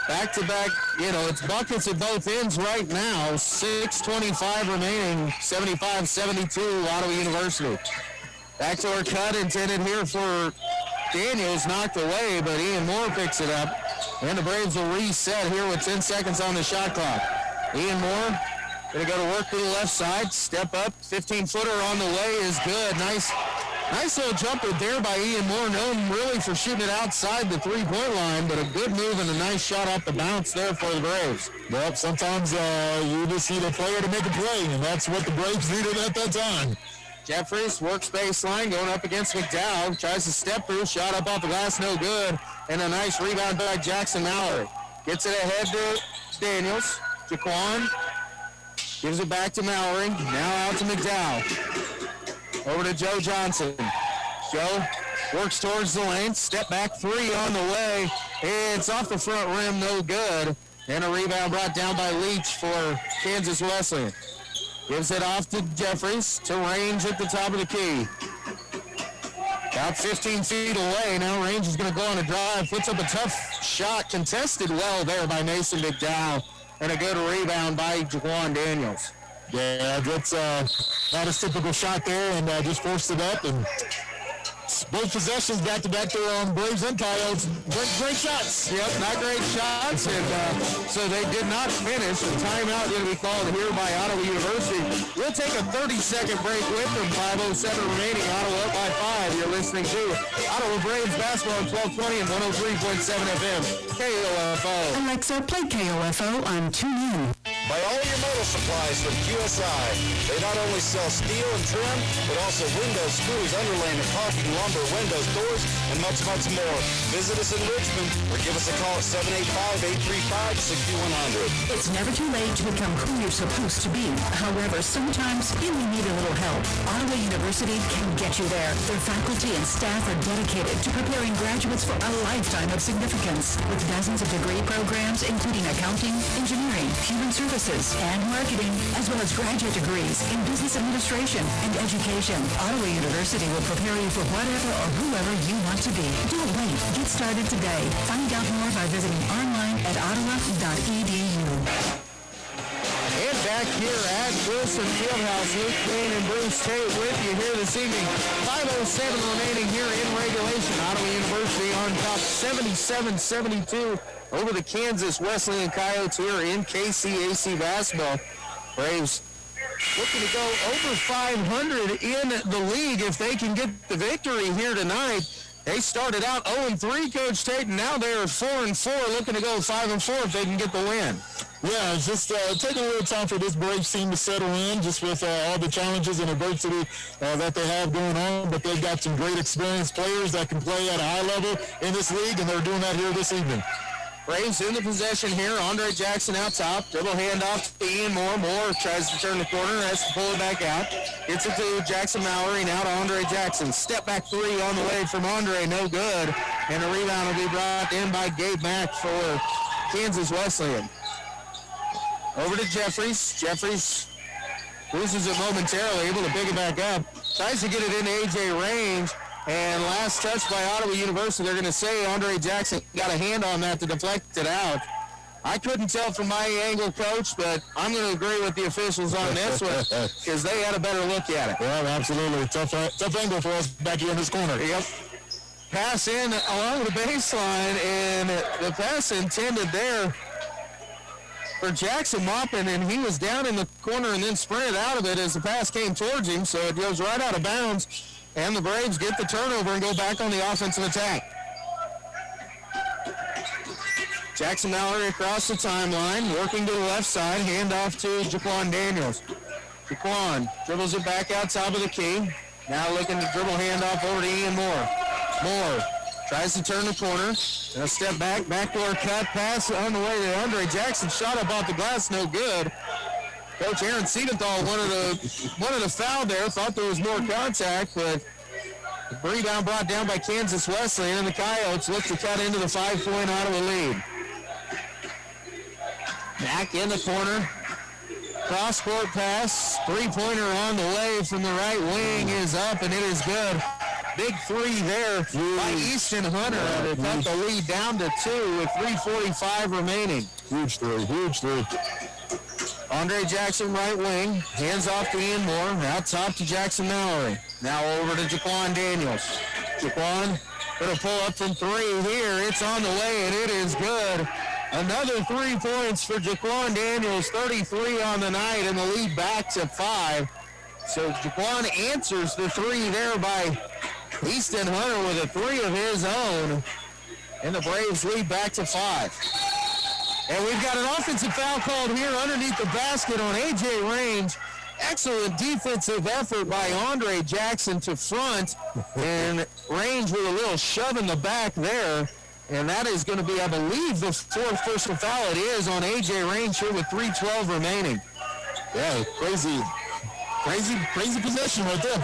Back-to-back, it's buckets at both ends right now. 6:25 remaining, 75-72, Ottawa University. Backdoor cut intended here for Daniels, knocked away, but Ian Moore picks it up. And the Braves will reset here with 10 seconds on the shot clock. Ian Moore going to go to work to the left side, step up, 15-footer on the way is good. Nice little jumper there by Ian Moore, known really for shooting it outside the 3-point line, but a good move and a nice shot off the bounce there for the Braves. Well, sometimes you just need a player to make a play, and that's what the Braves needed at that time. Jeffries works baseline, going up against McDowell, tries to step through, shot up off the glass, no good, and a nice rebound by Jackson Mallory. Gets it ahead to Daniels. Jaquan gives it back to Mallory, now out to McDowell. Over to Joe Johnson. Joe works towards the lane. Step back three on the way. It's off the front rim, no good. And a rebound brought down by Leach for Kansas Wesleyan. Gives it off to Jeffries to Range at the top of the key. About 15 feet away. Now Range is going to go on a drive. Puts up a tough shot. Contested well there by Mason McDowell. And a good rebound by Jaquan Daniels. Yeah, that's not a typical shot there, and just forced it up. And both possessions back-to-back there on Braves and Coyotes. Great shots. Yep, not great shots, and so they did not finish. A timeout going to be called here by Ottawa University. We'll take a 30-second break with them. 5:07 remaining. Ottawa up by 5. You're listening to Ottawa Braves basketball on 1220 and 103.7 FM. KOFO. Alexa, play KOFO on TuneIn. Buy all your metal supplies from QSI. They not only sell steel and trim, but also windows, screws, underlayment, caulking, lumber, windows, doors, and much, much more. Visit us in Richmond or give us a call at 785-835-6100. It's never too late to become who you're supposed to be. However, sometimes you may need a little help. Ottawa University can get you there. Their faculty and staff are dedicated to preparing graduates for a lifetime of significance. With dozens of degree programs, including accounting, engineering, human services, and marketing, as well as graduate degrees in business administration and education. Ottawa University will prepare you for whatever or whoever you want to be. Don't wait. Get started today. Find out more by visiting online at ottawa.edu. And back here at Wilson Fieldhouse, Luke Kane and Bruce Tate with you here this evening. 5:07 remaining here in regulation. Ottawa University on top 77-72 over the Kansas Wesleyan Coyotes here in KCAC basketball. Braves looking to go over 500 in the league if they can get the victory here tonight. They started out 0-3, Coach Tate, and now they are 4-4, looking to go 5-4 if they can get the win. Yeah, it's just taking a little time for this Braves team to settle in, just with all the challenges and adversity that they have going on. But they've got some great experienced players that can play at a high level in this league, and they're doing that here this evening. Braves in the possession here. Andre Jackson out top. Dribble handoff to Ian Moore. Moore tries to turn the corner. Has to pull it back out. Gets it to Jackson Mallory. Now to Andre Jackson. Step back three on the way from Andre. No good. And the rebound will be brought in by Gabe Mack for Kansas Wesleyan. Over to Jeffries. Jeffries loses it momentarily. Able to pick it back up. Tries to get it into A.J. range. And last touch by Ottawa University, they're going to say Andre Jackson got a hand on that to deflect it out. I couldn't tell from my angle, Coach, but I'm going to agree with the officials on this one because they had a better look at it. Well, absolutely. Tough angle for us back here in this corner. Yep. Pass in along the baseline, and the pass intended there for Jackson Maupin, and he was down in the corner and then sprinted out of it as the pass came towards him, so it goes right out of bounds. And the Braves get the turnover and go back on the offensive attack. Jackson Mallory across the timeline, working to the left side, handoff to Jaquan Daniels. Jaquan dribbles it back out top of the key. Now looking to dribble handoff over to Ian Moore. Moore tries to turn the corner. And a step back, backdoor cut pass on the way to Andre Jackson. Shot up off the glass, no good. Coach Aaron Siebenthal wanted a foul there, thought there was more contact, but the rebound brought down by Kansas Wesleyan, and the Coyotes look to cut into the 5-point Ottawa lead. Back in the corner. Cross-court pass. Three-pointer on the way from the right wing is up, and it is good. Big three there by Easton Hunter to cut the lead down to 2 with 3:45 remaining. Huge three. Andre Jackson, right wing, hands off to Ian Moore, out top to Jackson Mallory. Now over to Jaquan Daniels. Jaquan going to pull up from three here. It's on the way, and it is good. Another 3 points for Jaquan Daniels, 33 on the night, and the lead back to 5. So Jaquan answers the three there by Easton Hunter with a three of his own, and the Braves lead back to 5. And we've got an offensive foul called here underneath the basket on A.J. Range. Excellent defensive effort by Andre Jackson to front. And Range with a little shove in the back there. And that is going to be, I believe, the fourth personal foul. It is on A.J. Range here with 3:12 remaining. Yeah, crazy possession right there.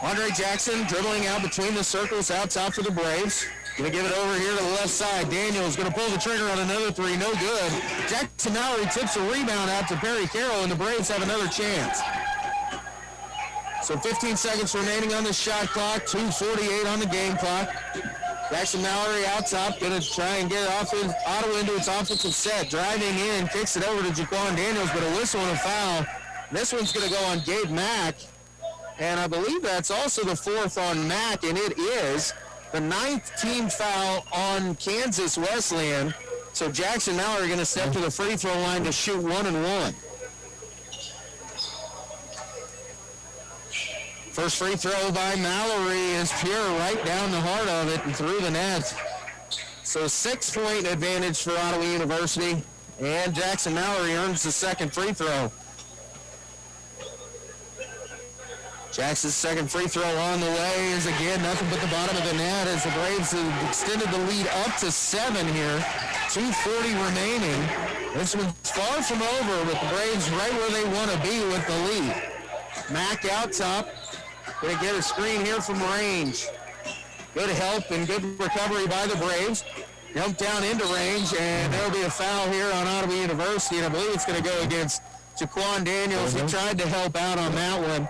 Andre Jackson dribbling out between the circles out top for the Braves. Going to give it over here to the left side. Daniels going to pull the trigger on another three. No good. Jackson Mallory tips a rebound out to Perry Carroll, and the Braves have another chance. So 15 seconds remaining on the shot clock. 2:48 on the game clock. Jackson Mallory out top. Going to try and get Ottawa into its offensive set. Driving in. Kicks it over to Jaquan Daniels, but a whistle and a foul. This one's going to go on Gabe Mack. And I believe that's also the fourth on Mack, and it is the 9th team foul on Kansas Wesleyan. So Jackson Mallory going to step to the free throw line to shoot 1-1. First free throw by Mallory is pure right down the heart of it and through the net. So 6-point advantage for Ottawa University, and Jackson Mallory earns the second free throw. Jackson's second free throw on the way is again nothing but the bottom of the net as the Braves have extended the lead up to 7 here. 2:40 remaining. This one's far from over with the Braves right where they want to be with the lead. Mack out top. Going to get a screen here from Range. Good help and good recovery by the Braves. Jump down into Range, and there'll be a foul here on Ottawa University, and I believe it's going to go against Jaquan Daniels. He tried to help out on that one.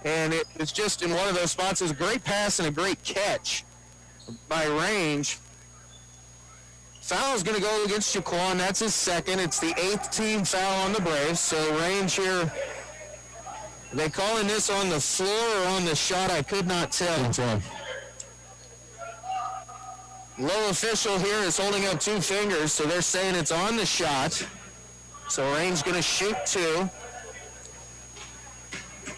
And it's just in one of those spots. It was a great pass and a great catch by Range. Foul is going to go against Jaquan. That's his second. It's the 8th team foul on the Braves. So Range here, are they calling this on the floor or on the shot? I could not tell. Low official here is holding up 2 fingers, so they're saying it's on the shot. So Range going to shoot 2.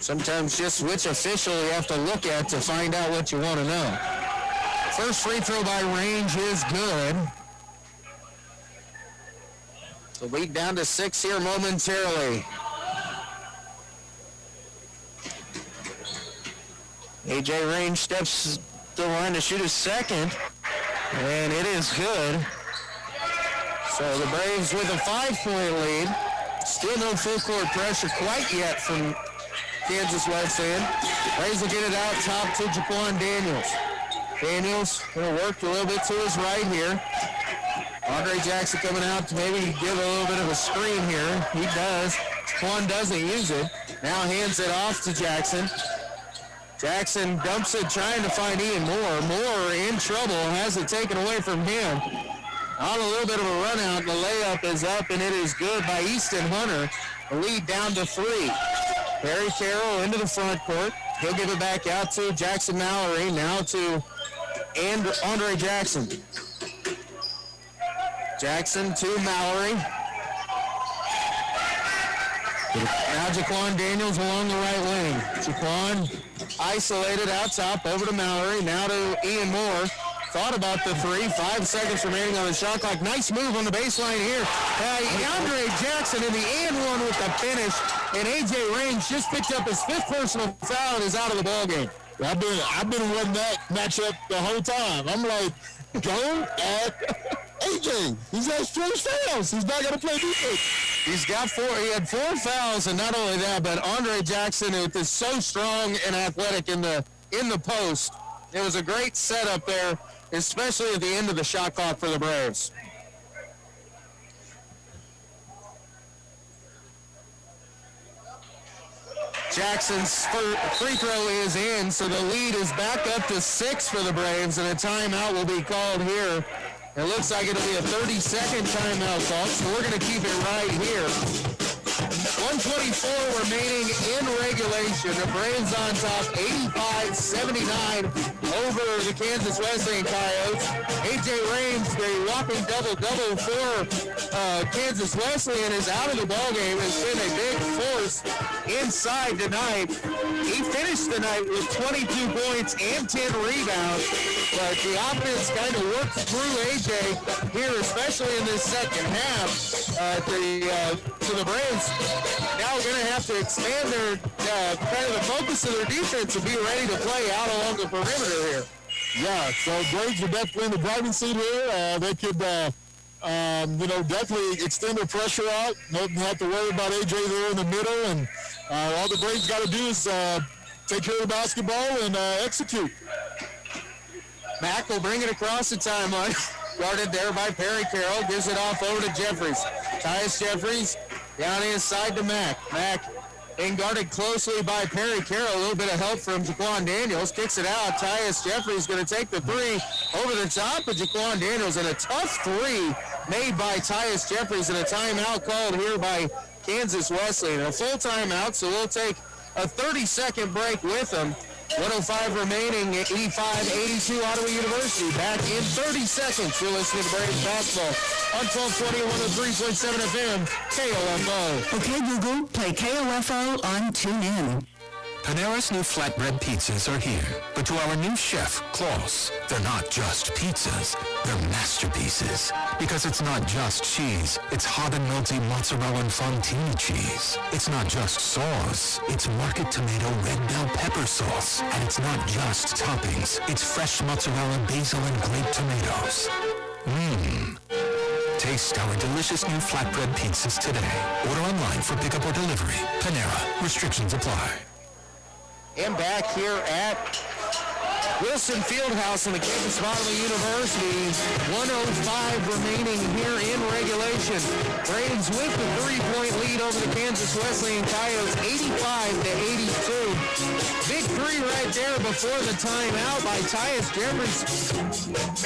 Sometimes just which official you have to look at to find out what you want to know. First free throw by Range is good. The lead down to 6 here momentarily. A.J. Range steps the line to shoot his second, and it is good. So the Braves with a 5-point lead. Still no full court pressure quite yet from Kansas Wesleyan. Braves will get it out top to Jaquan Daniels. Daniels going to work a little bit to his right here. Andre Jackson coming out to maybe give a little bit of a screen here. He does. Jaquan doesn't use it. Now hands it off to Jackson. Jackson dumps it trying to find Ian Moore. Moore in trouble, has it taken away from him. On a little bit of a run out, the layup is up, and it is good by Easton Hunter. The lead down to 3. Perry Carroll into the front court. He'll give it back out to Jackson Mallory, now to Andre Jackson. Jackson to Mallory. Now Jaquan Daniels along the right wing. Jaquan isolated out top over to Mallory. Now to Ian Moore. Thought about the 3. 5 seconds remaining on the shot clock. Nice move on the baseline here. Andre Jackson in the and one with the finish. And A.J. Range just picked up his 5th personal foul and is out of the ballgame. I've been running that matchup the whole time. I'm like, go at A.J. He's had 4 fouls. He's not going to play defense. He's got 4. He had 4 fouls, and not only that, but Andre Jackson is so strong and athletic in the post. It was a great setup there, especially at the end of the shot clock for the Braves. Jackson's free throw is in, so the lead is back up to 6 for the Braves, and a timeout will be called here. It looks like it'll be a 30-second timeout call, so we're going to keep it right here. 124 remaining in regulation. The Braves on top, 85-79 over the Kansas Wesleyan Coyotes. A.J. Range, a whopping double-double for Kansas Wesleyan, is out of the ballgame. Has been a big force inside tonight. He finished the night with 22 points and 10 rebounds, but the offense kind of worked through A.J. here, especially in this second half. So the Braves now going to have to expand their kind of the focus of their defense to be ready to play out along the perimeter here. Yeah, so Braves are definitely in the driving seat here. They could, definitely extend their pressure out. Don't have to worry about A.J. there in the middle, and all the Braves got to do is take care of the basketball and execute. Mack will bring it across the timeline. Guarded there by Perry Carroll. Gives it off over to Jeffries. Tyus Jeffries down inside to Mack. Mack being guarded closely by Perry Carroll. A little bit of help from Jaquan Daniels. Kicks it out. Tyus Jeffries going to take the 3 over the top of Jaquan Daniels. And a tough 3 made by Tyus Jeffries, and a timeout called here by Kansas Wesleyan. A full timeout, so we'll take a 30-second break with them. 105 remaining, 85-82 Ottawa University. Back in 30 seconds. You're listening to Braves basketball on 1220 103.7 FM, KOFO. Okay, Google, play KOFO on TuneIn. Panera's new flatbread pizzas are here. But to our new chef, Klaus, they're not just pizzas, they're masterpieces. Because it's not just cheese, it's hot and melty mozzarella and fontina cheese. It's not just sauce, it's market tomato red bell pepper sauce. And it's not just toppings, it's fresh mozzarella, basil, and grape tomatoes. Taste our delicious new flatbread pizzas today. Order online for pickup or delivery. Panera. Restrictions apply. And back here at Wilson Fieldhouse on the campus of Ottawa University. 105 remaining here in regulation. Braves with the 3-point lead over the Kansas Wesleyan Coyotes, 85-82. Big 3 right there before the timeout by Tyus Jeffries.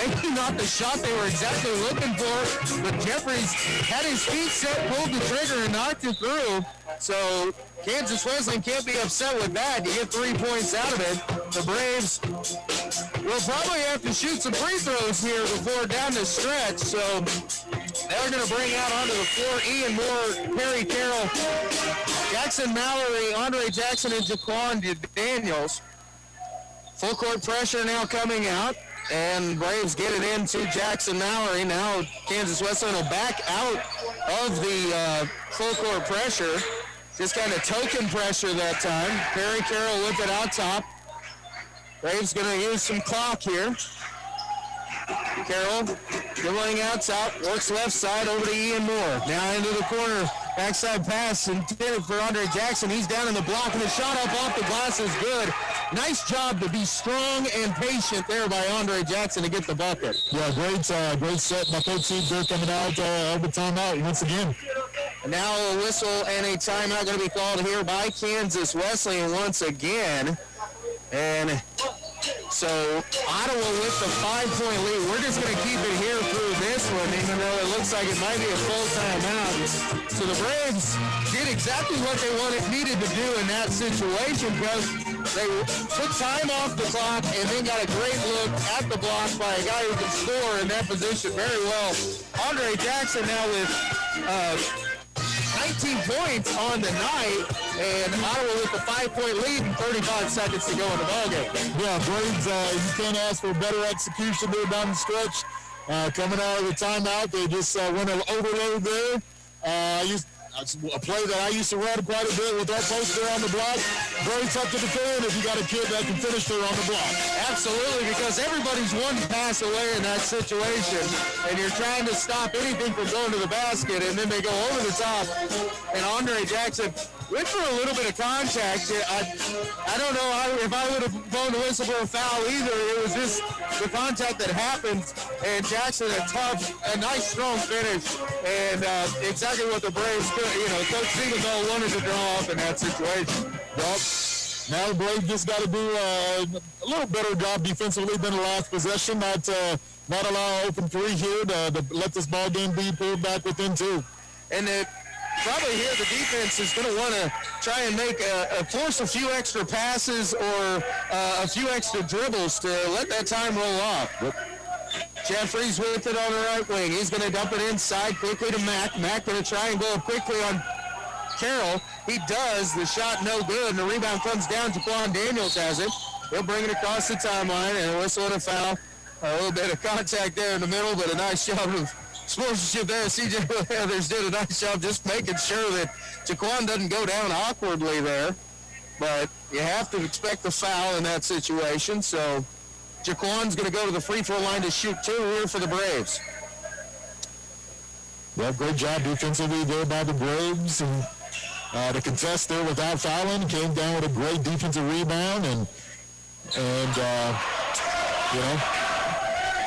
Maybe not the shot they were exactly looking for, but Jeffries had his feet set, pulled the trigger, and knocked it through. So Kansas Wesleyan can't be upset with that. You get 3 points out of it. The Braves will probably have to shoot some free throws here before down the stretch. So they're going to bring out onto the floor Ian Moore, Perry Carroll, Jackson Mallory, Andre Jackson, and Jaquan Daniels. Full court pressure now coming out. And Braves get it into Jackson Mallory. Now Kansas Wesleyan will back out of the full court pressure. Just kind of token pressure that time. Perry Carroll with it out top. Braves going to use some clock here. Carroll dribbling out top, works left side over to Ian Moore. Now into the corner, backside pass intended for Andre Jackson. He's down in the block, and the shot up off the glass is good. Nice job to be strong and patient there by Andre Jackson to get the bucket. Yeah, great set by Coach Seager coming out of the timeout once again. And now a whistle and a timeout going to be called here by Kansas Wesleyan once again. And so Ottawa with the 5-point lead. We're just going to keep it here through this one, even though it looks like it might be a full timeout. So the Braves did exactly what they needed to do in that situation, because they took time off the clock and then got a great look at the block by a guy who can score in that position very well. Andre Jackson now with 19 points on the night, and Ottawa with the 5-point lead and 35 seconds to go in the ballgame. Yeah, Braves, you can't ask for better execution there down the stretch. Coming out of the timeout, they just went an overload there. A play that I used to run quite a bit with that post there on the block. Very tough to defend if you got a kid that can finish there on the block. Absolutely, because everybody's one pass away in that situation, and you're trying to stop anything from going to the basket, and then they go over the top. And Andre Jackson went for a little bit of contact. I don't know if I would have blown the whistle for a foul either. It was just the contact that happened, and Jackson a nice strong finish, and exactly what the Braves could. Coach Seagull wanted to draw up in that situation. Well, now the Braves just got to do a little better job defensively than the last possession. Not allow open three here to let this ball game be pulled back within two. And probably here the defense is going to want to try and force a few extra passes or a few extra dribbles to let that time roll off. Yep. Jeffries with it on the right wing. He's going to dump it inside quickly to Mack. Mack going to try and go up quickly on Carroll. He does. The shot no good, and the rebound comes down. Jaquan Daniels has it. He'll bring it across the timeline, and a whistle and a foul. A little bit of contact there in the middle, but a nice job of sportsmanship there. CJ Heathers did a nice job just making sure that Jaquan doesn't go down awkwardly there. But you have to expect the foul in that situation, so Jaquan's going to go to the free throw line to shoot two here for the Braves. Well, great job defensively there by the Braves. And the contest there without fouling came down with a great defensive rebound. And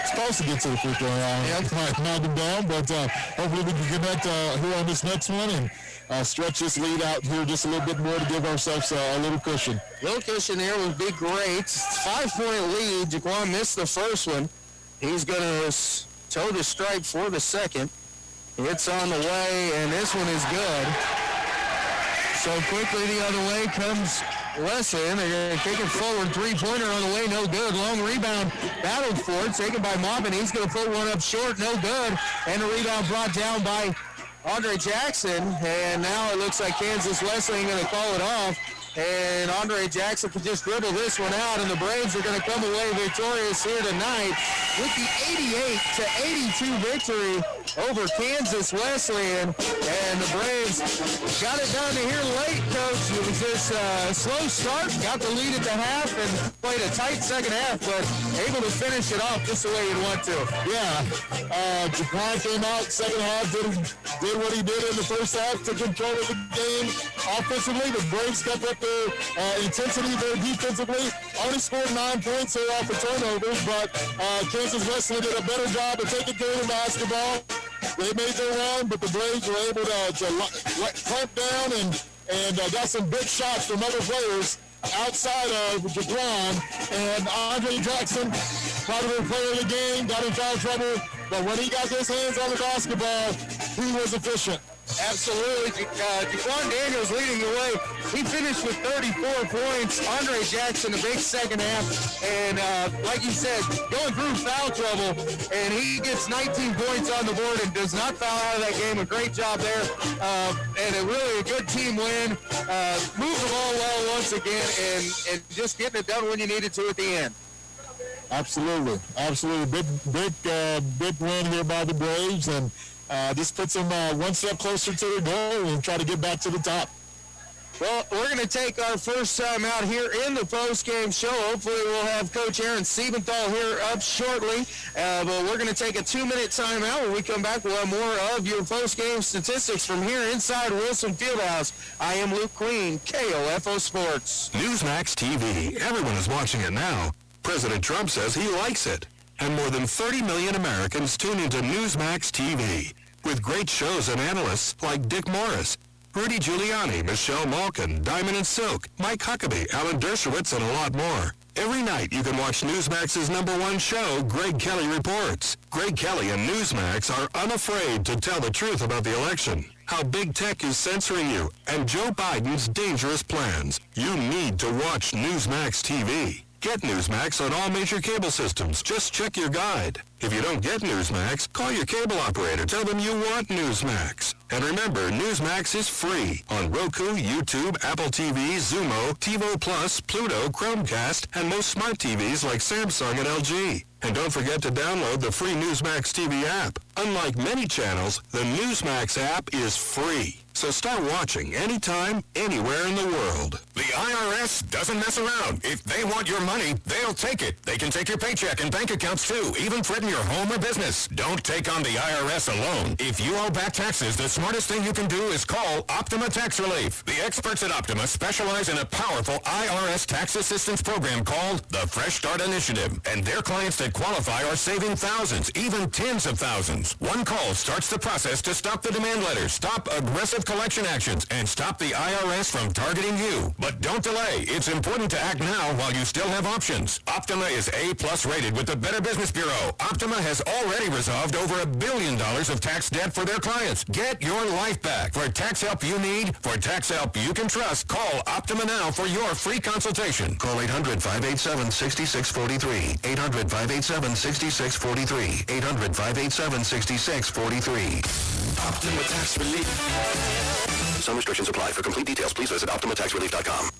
supposed to get to the free throw line. Yep. Knock him down, but hopefully we can connect here on this next one and stretch this lead out here just a little bit more to give ourselves a little cushion. Little cushion there would be great. 5-point lead. Jaquan missed the first one. He's going to toe the stripe for the second. It's on the way, and this one is good. So quickly the other way comes Wesleyan. They're going to kick it forward. Three-pointer on the way, no good. Long rebound, battled for it, taken by Maupin. He's going to put one up short, no good. And the rebound brought down by Andre Jackson. And now it looks like Kansas Wesleyan going to call it off. And Andre Jackson can just dribble this one out, and the Braves are going to come away victorious here tonight with the 88-82 victory over Kansas Wesleyan. And the Braves got it done here late, Coach. It was this slow start, got the lead at the half, and played a tight second half, but able to finish it off just the way you'd want to. Yeah, Jaquan came out second half, did what he did in the first half, took control of the game offensively. The Braves kept up their intensity there defensively. Only scored 9 points here off of turnovers, but Kansas Wesleyan did a better job of taking care of the basketball. They made their run, but the Braves were able to clamp down and got some big shots from other players outside of Jaquan. And Andre Jackson, probably the player of the game, got in foul trouble, but when he got his hands on the basketball, he was efficient. Absolutely. Jaquan Daniels leading the way. He finished with 34 points. Andre Jackson, a big second half. And like you said, going through foul trouble. And he gets 19 points on the board and does not foul out of that game. A great job there. And a good team win. Moved the ball well once again and just getting it done when you needed to at the end. Absolutely. Big win here by the Braves, and this puts them one step closer to their goal and try to get back to the top. Well, we're going to take our first time out here in the post-game show. Hopefully we'll have Coach Aaron Siebenthal here up shortly. But we're going to take a 2-minute time out. When we come back, we'll have more of your post-game statistics from here inside Wilson Fieldhouse. I am Luke Queen, KOFO Sports. Newsmax TV. Everyone is watching it now. President Trump says he likes it. And more than 30 million Americans tune into Newsmax TV with great shows and analysts like Dick Morris, Rudy Giuliani, Michelle Malkin, Diamond and Silk, Mike Huckabee, Alan Dershowitz, and a lot more. Every night you can watch Newsmax's #1 show, Greg Kelly Reports. Greg Kelly and Newsmax are unafraid to tell the truth about the election, how big tech is censoring you, and Joe Biden's dangerous plans. You need to watch Newsmax TV. Get Newsmax on all major cable systems. Just check your guide. If you don't get Newsmax, call your cable operator. Tell them you want Newsmax. And remember, Newsmax is free on Roku, YouTube, Apple TV, Xumo, TiVo Plus, Pluto, Chromecast, and most smart TVs like Samsung and LG. And don't forget to download the free Newsmax TV app. Unlike many channels, the Newsmax app is free. So start watching anytime, anywhere in the world. The IRS doesn't mess around. If they want your money, they'll take it. They can take your paycheck and bank accounts too, even threaten your home or business. Don't take on the IRS alone. If you owe back taxes, the smartest thing you can do is call Optima Tax Relief. The experts at Optima specialize in a powerful IRS tax assistance program called the Fresh Start Initiative. And their clients that qualify are saving thousands, even tens of thousands. One call starts the process to stop the demand letters, stop aggressive collection actions, and stop the IRS from targeting you. But don't delay. It's important to act now while you still have options. Optima is A+ rated with the Better Business Bureau. Optima has already resolved over $1 billion of tax debt for their clients. Get your life back. For tax help you need, for tax help you can trust, call Optima now for your free consultation. Call 800-587-6643. 800-587-6643. 800-587-6643. Optima Tax Relief. Some restrictions apply. For complete details, please visit OptimaTaxRelief.com.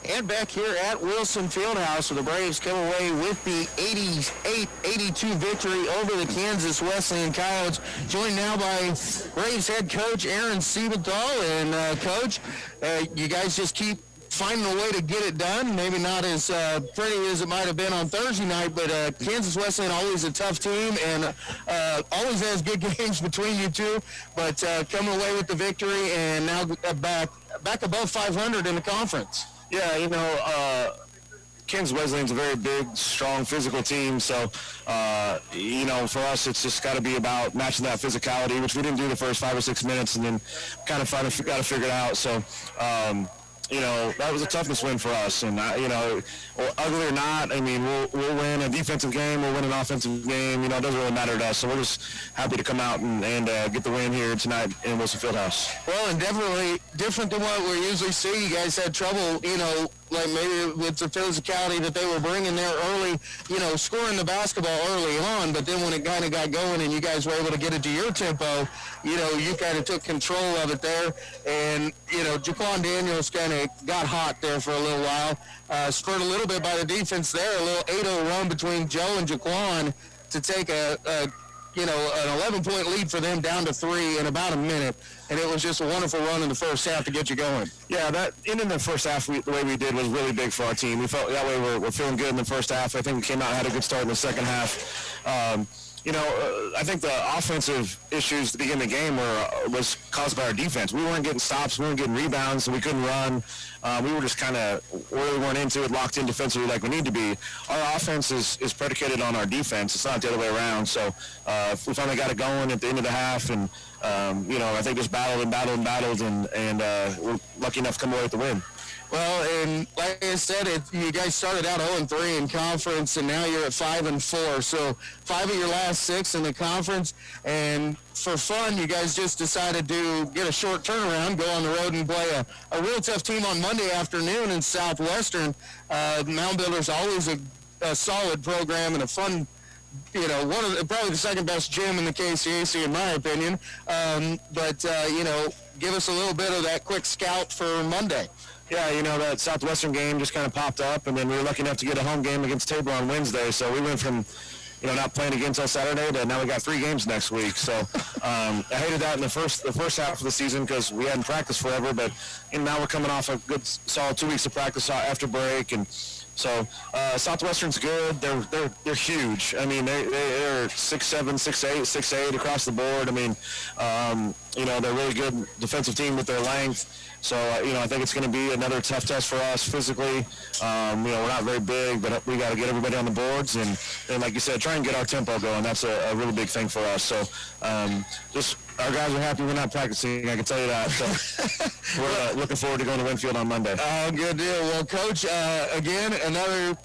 And back here at Wilson Fieldhouse, where the Braves come away with the 88-82 victory over the Kansas Wesleyan Coyotes. Joined now by Braves head coach Aaron Siebenthal. And, Coach, you guys just keep finding a way to get it done. Maybe not as pretty as it might have been on Thursday night, but Kansas Wesleyan always a tough team and always has good games between you two. But coming away with the victory and now back above 500 in the conference. Yeah, Kansas Wesleyan's a very big, strong, physical team. So, for us, it's just got to be about matching that physicality, which we didn't do the first 5 or 6 minutes, and then kind of got to figure it out. So, that was a toughness win for us. And, ugly or not, we'll win a defensive game, we'll win an offensive game. It doesn't really matter to us. So we're just happy to come out and get the win here tonight in Wilson Fieldhouse. Well, and definitely different than what we usually see. You guys had trouble, like maybe with the physicality that they were bringing there early, scoring the basketball early on, but then when it kind of got going and you guys were able to get it to your tempo, you kind of took control of it there. And, Jaquan Daniels kind of got hot there for a little while, spurred a little bit by the defense there, a little 8-0 run between Joe and Jaquan to take an 11-point lead for them down to 3 in about a minute. And it was just a wonderful run in the first half to get you going. Yeah, that ending the first half the way we did was really big for our team. We felt that way we're feeling good in the first half. I think we came out and had a good start in the second half. I think the offensive issues to begin the game was caused by our defense. We weren't getting stops, we weren't getting rebounds, so we couldn't run. We were just kind of really weren't into it, locked in defensively like we need to be. Our offense is predicated on our defense. It's not the other way around. So we finally got it going at the end of the half, and I think just battled, and we're lucky enough to come away with the win. Well, and like I said, you guys started out 0-3 in conference, and now you're at 5-4. So 5 of your last 6 in the conference. And for fun, you guys just decided to get a short turnaround, go on the road and play a real tough team on Monday afternoon in Southwestern. Mound Builder's always a solid program and a fun, probably the second best gym in the KCAC in my opinion. Give us a little bit of that quick scout for Monday. Yeah, that Southwestern game just kind of popped up, and then we were lucky enough to get a home game against Tabor on Wednesday. So we went from, not playing again until Saturday to now we got 3 games next week. So I hated that in the first half of the season because we hadn't practiced forever. But now we're coming off a good, solid 2 weeks of practice after break, and so Southwestern's good. They're huge. I mean, they're 6'7", 6'8", 6'8" across the board. I mean, they're a really good defensive team with their length. So, I think it's going to be another tough test for us physically. We're not very big, but we got to get everybody on the boards. And like you said, try and get our tempo going. That's a really big thing for us. So, just our guys are happy we're not practicing, I can tell you that. So, we're looking forward to going to Winfield on Monday. Good deal. Well, Coach, again, another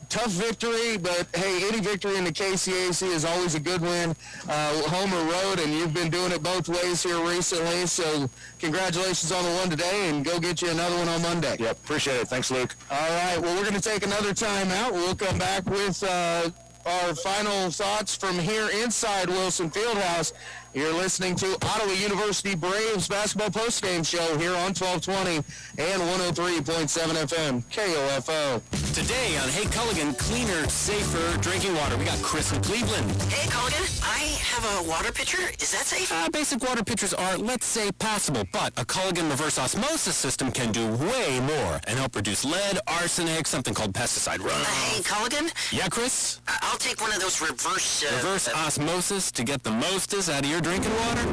tough victory, but hey, any victory in the KCAC is always a good win, home or road, and you've been doing it both ways here recently, so congratulations on the one today, and go get you another one on Monday. Yep, appreciate it. Thanks, Luke. All right, well, we're going to take another time out. We'll come back with our final thoughts from here inside Wilson Fieldhouse. You're listening to Ottawa University Braves basketball postgame show here on 1220 and 103.7 FM KOFO. Today on Hey Culligan, cleaner, safer drinking water. We got Chris in Cleveland. Hey Culligan, I have a water pitcher. Is that safe? Basic water pitchers are, let's say, passable, but a Culligan reverse osmosis system can do way more and help reduce lead, arsenic, something called pesticide runoff. Hey Culligan? Yeah, Chris? I'll take one of those reverse osmosis to get the mostest out of your drinking water?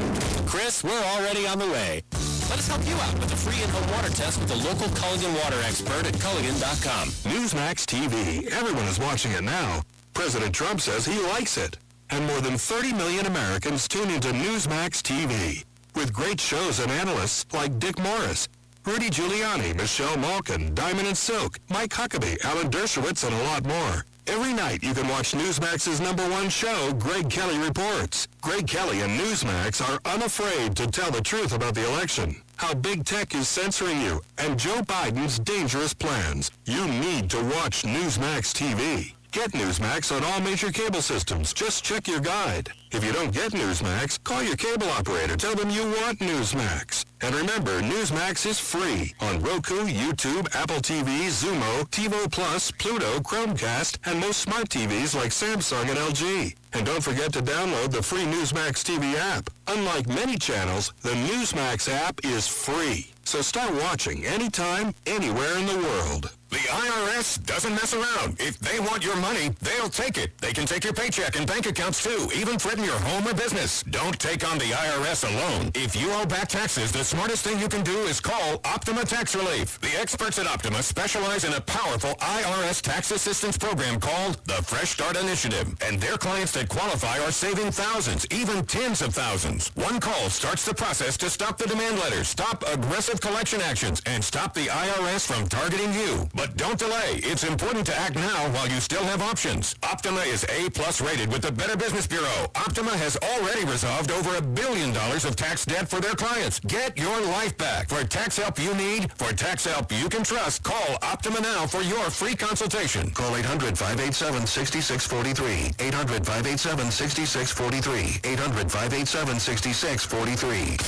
Chris, we're already on the way. Let us help you out with a free in-home water test with a local Culligan water expert at Culligan.com. Newsmax TV. Everyone is watching it now. President Trump says he likes it. And more than 30 million Americans tune into Newsmax TV. With great shows and analysts like Dick Morris, Rudy Giuliani, Michelle Malkin, Diamond and Silk, Mike Huckabee, Alan Dershowitz, and a lot more. Every night you can watch Newsmax's #1 show, Greg Kelly Reports. Greg Kelly and Newsmax are unafraid to tell the truth about the election, how big tech is censoring you, and Joe Biden's dangerous plans. You need to watch Newsmax TV. Get Newsmax on all major cable systems. Just check your guide. If you don't get Newsmax, call your cable operator. Tell them you want Newsmax. And remember, Newsmax is free on Roku, YouTube, Apple TV, Xumo, TiVo Plus, Pluto, Chromecast, and most smart TVs like Samsung and LG. And don't forget to download the free Newsmax TV app. Unlike many channels, the Newsmax app is free. So start watching anytime, anywhere in the world. The IRS doesn't mess around. If they want your money, they'll take it. They can take your paycheck and bank accounts too, even threaten your home or business. Don't take on the IRS alone. If you owe back taxes, the smartest thing you can do is call Optima Tax Relief. The experts at Optima specialize in a powerful IRS tax assistance program called the Fresh Start Initiative. And their clients that qualify are saving thousands, even tens of thousands. One call starts the process to stop the demand letters, stop aggressive collection actions, and stop the IRS from targeting you. But don't delay. It's important to act now while you still have options. Optima is A+ rated with the Better Business Bureau. Optima has already resolved over $1 billion of tax debt for their clients. Get your life back. For tax help you need, for tax help you can trust, call Optima now for your free consultation. Call 800-587-6643. 800-587-6643. 800-587-6643.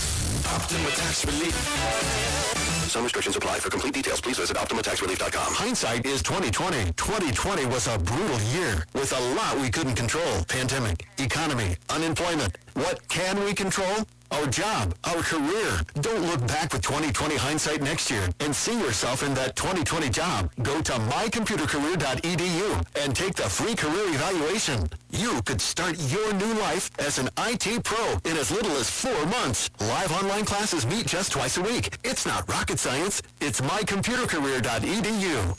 Optima Tax Relief. Some restrictions apply. For complete details, please visit OptimaTaxRelief.com. Hindsight is 2020. 2020 was a brutal year with a lot we couldn't control. Pandemic, economy, unemployment. What can we control? Our job, our career. Don't look back with 2020 hindsight next year and see yourself in that 2020 job. Go to mycomputercareer.edu and take the free career evaluation. You could start your new life as an IT pro in as little as 4 months. Live online classes meet just twice a week. It's not rocket science. It's mycomputercareer.edu.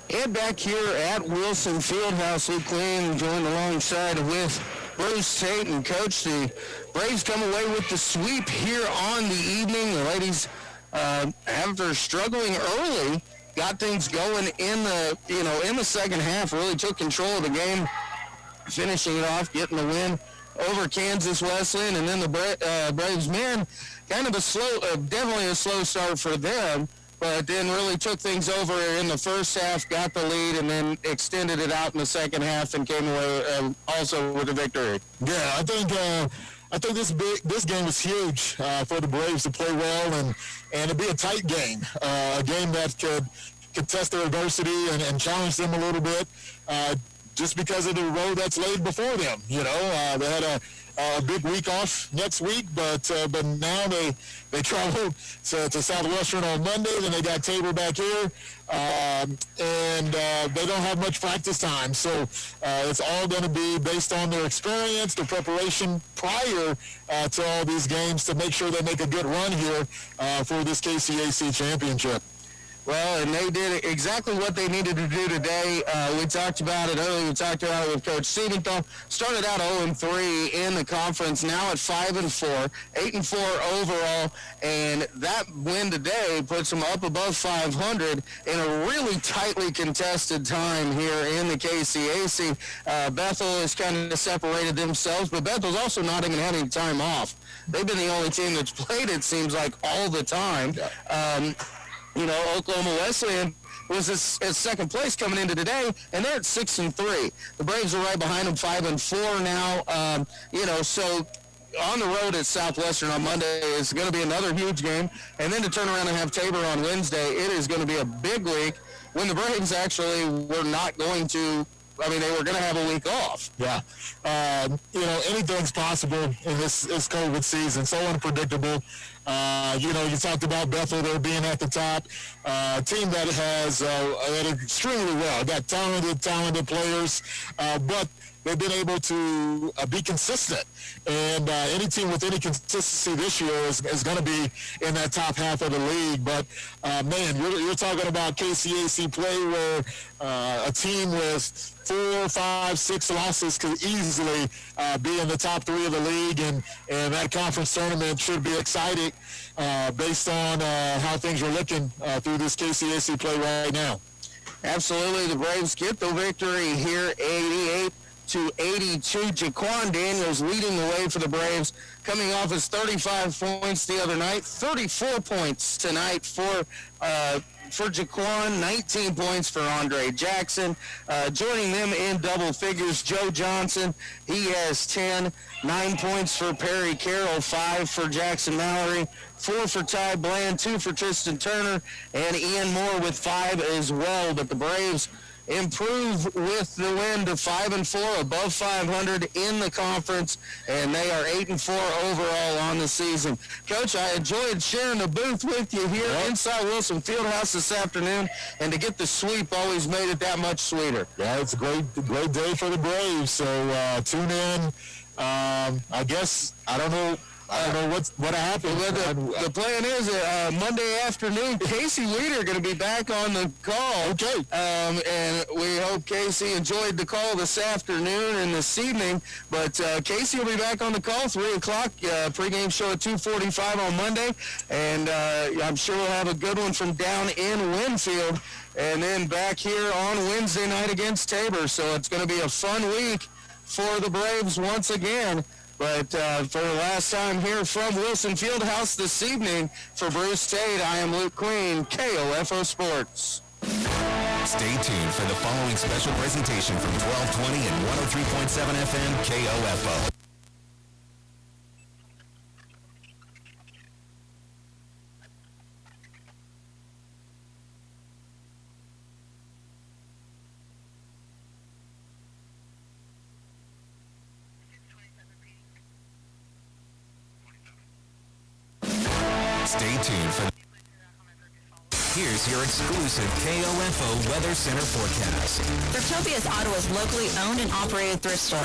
And back here at Wilson Fieldhouse, Luke Lane joined alongside with Bruce Tate and Coach. The Braves come away with the sweep here on the evening. The ladies, after struggling early, got things going in the second half. Really took control of the game, finishing it off, getting the win over Kansas Wesleyan, and then the Braves men, kind of definitely a slow start for them. But then really took things over in the first half, got the lead, and then extended it out in the second half and came away also with a victory. Yeah, I I think this game is huge for the Braves to play well and it'd be a tight game, a game that could test their adversity and challenge them a little bit, just because of the road that's laid before them. You know, they had a big week off next week, but now they travel to Southwestern on Monday. Then they got Tabor back here, and they don't have much practice time. So it's all going to be based on their experience, their preparation prior to all these games to make sure they make a good run here for this KCAC championship. Well, and they did exactly what they needed to do today. We talked about it earlier. We talked about it with Coach Siebenthal. Started out 0-3 in the conference, now at 5-4, 8-4 overall, and that win today puts them up above 500 in a really tightly contested time here in the KCAC. Bethel has kind of separated themselves, but Bethel's also not even having time off. They've been the only team that's played, it seems like, all the time. You know, Oklahoma Wesleyan was at second place coming into today, and they're at 6-3. The Braves are right behind them, 5-4 now. You know, so on the road at Southwestern on Monday is going to be another huge game, and then to turn around and have Tabor on Wednesday, it is going to be a big week when the Braves actually were not going to. I mean, they were going to have a week off. Yeah. You know, anything's possible in this COVID season. So unpredictable. You know, you talked about Bethel there being at the top. A team that has extremely well, got talented players, but they've been able to be consistent. And any team with any consistency this year is going to be in that top half of the league. But, man, you're talking about KCAC play where a team with 4, 5, 6 losses could easily be in the top 3 of the league. And that conference tournament should be exciting based on how things are looking through this KCAC play right now. Absolutely. The Braves get the victory here, 88-82. Jaquan Daniels leading the way for the Braves, coming off his 35 points the other night, 34 points tonight for Jaquan, 19 points for Andre Jackson. Joining them in double figures, Joe Johnson, he has 10, 9 points for Perry Carroll, 5 for Jackson Mallory, 4 for Ty Bland, 2 for Tristan Turner, and Ian Moore with 5 as well. But the Braves improve with the win to 5-4, above 500 in the conference, and they are 8-4 overall on the season. Coach, I enjoyed sharing the booth with you here inside Wilson Fieldhouse this afternoon, and to get the sweep always made it that much sweeter. Yeah, it's a great day for the Braves. So tune in. I guess I don't know what happened. Well, the plan is Monday afternoon, Casey Weeder going to be back on the call. Okay. And we hope Casey enjoyed the call this afternoon and this evening. But Casey will be back on the call, 3 o'clock, pregame show at 2:45 on Monday. And I'm sure we'll have a good one from down in Winfield. And then back here on Wednesday night against Tabor. So it's going to be a fun week for the Braves once again. But for the last time here from Wilson Fieldhouse this evening, for Bruce Tate, I am Luke Queen, KOFO Sports. Stay tuned for the following special presentation from 1220 and 103.7 FM KOFO. Stay tuned for... Here's your exclusive KOFO Weather Center forecast. Cryptopia is Ottawa's locally owned and operated thrift store.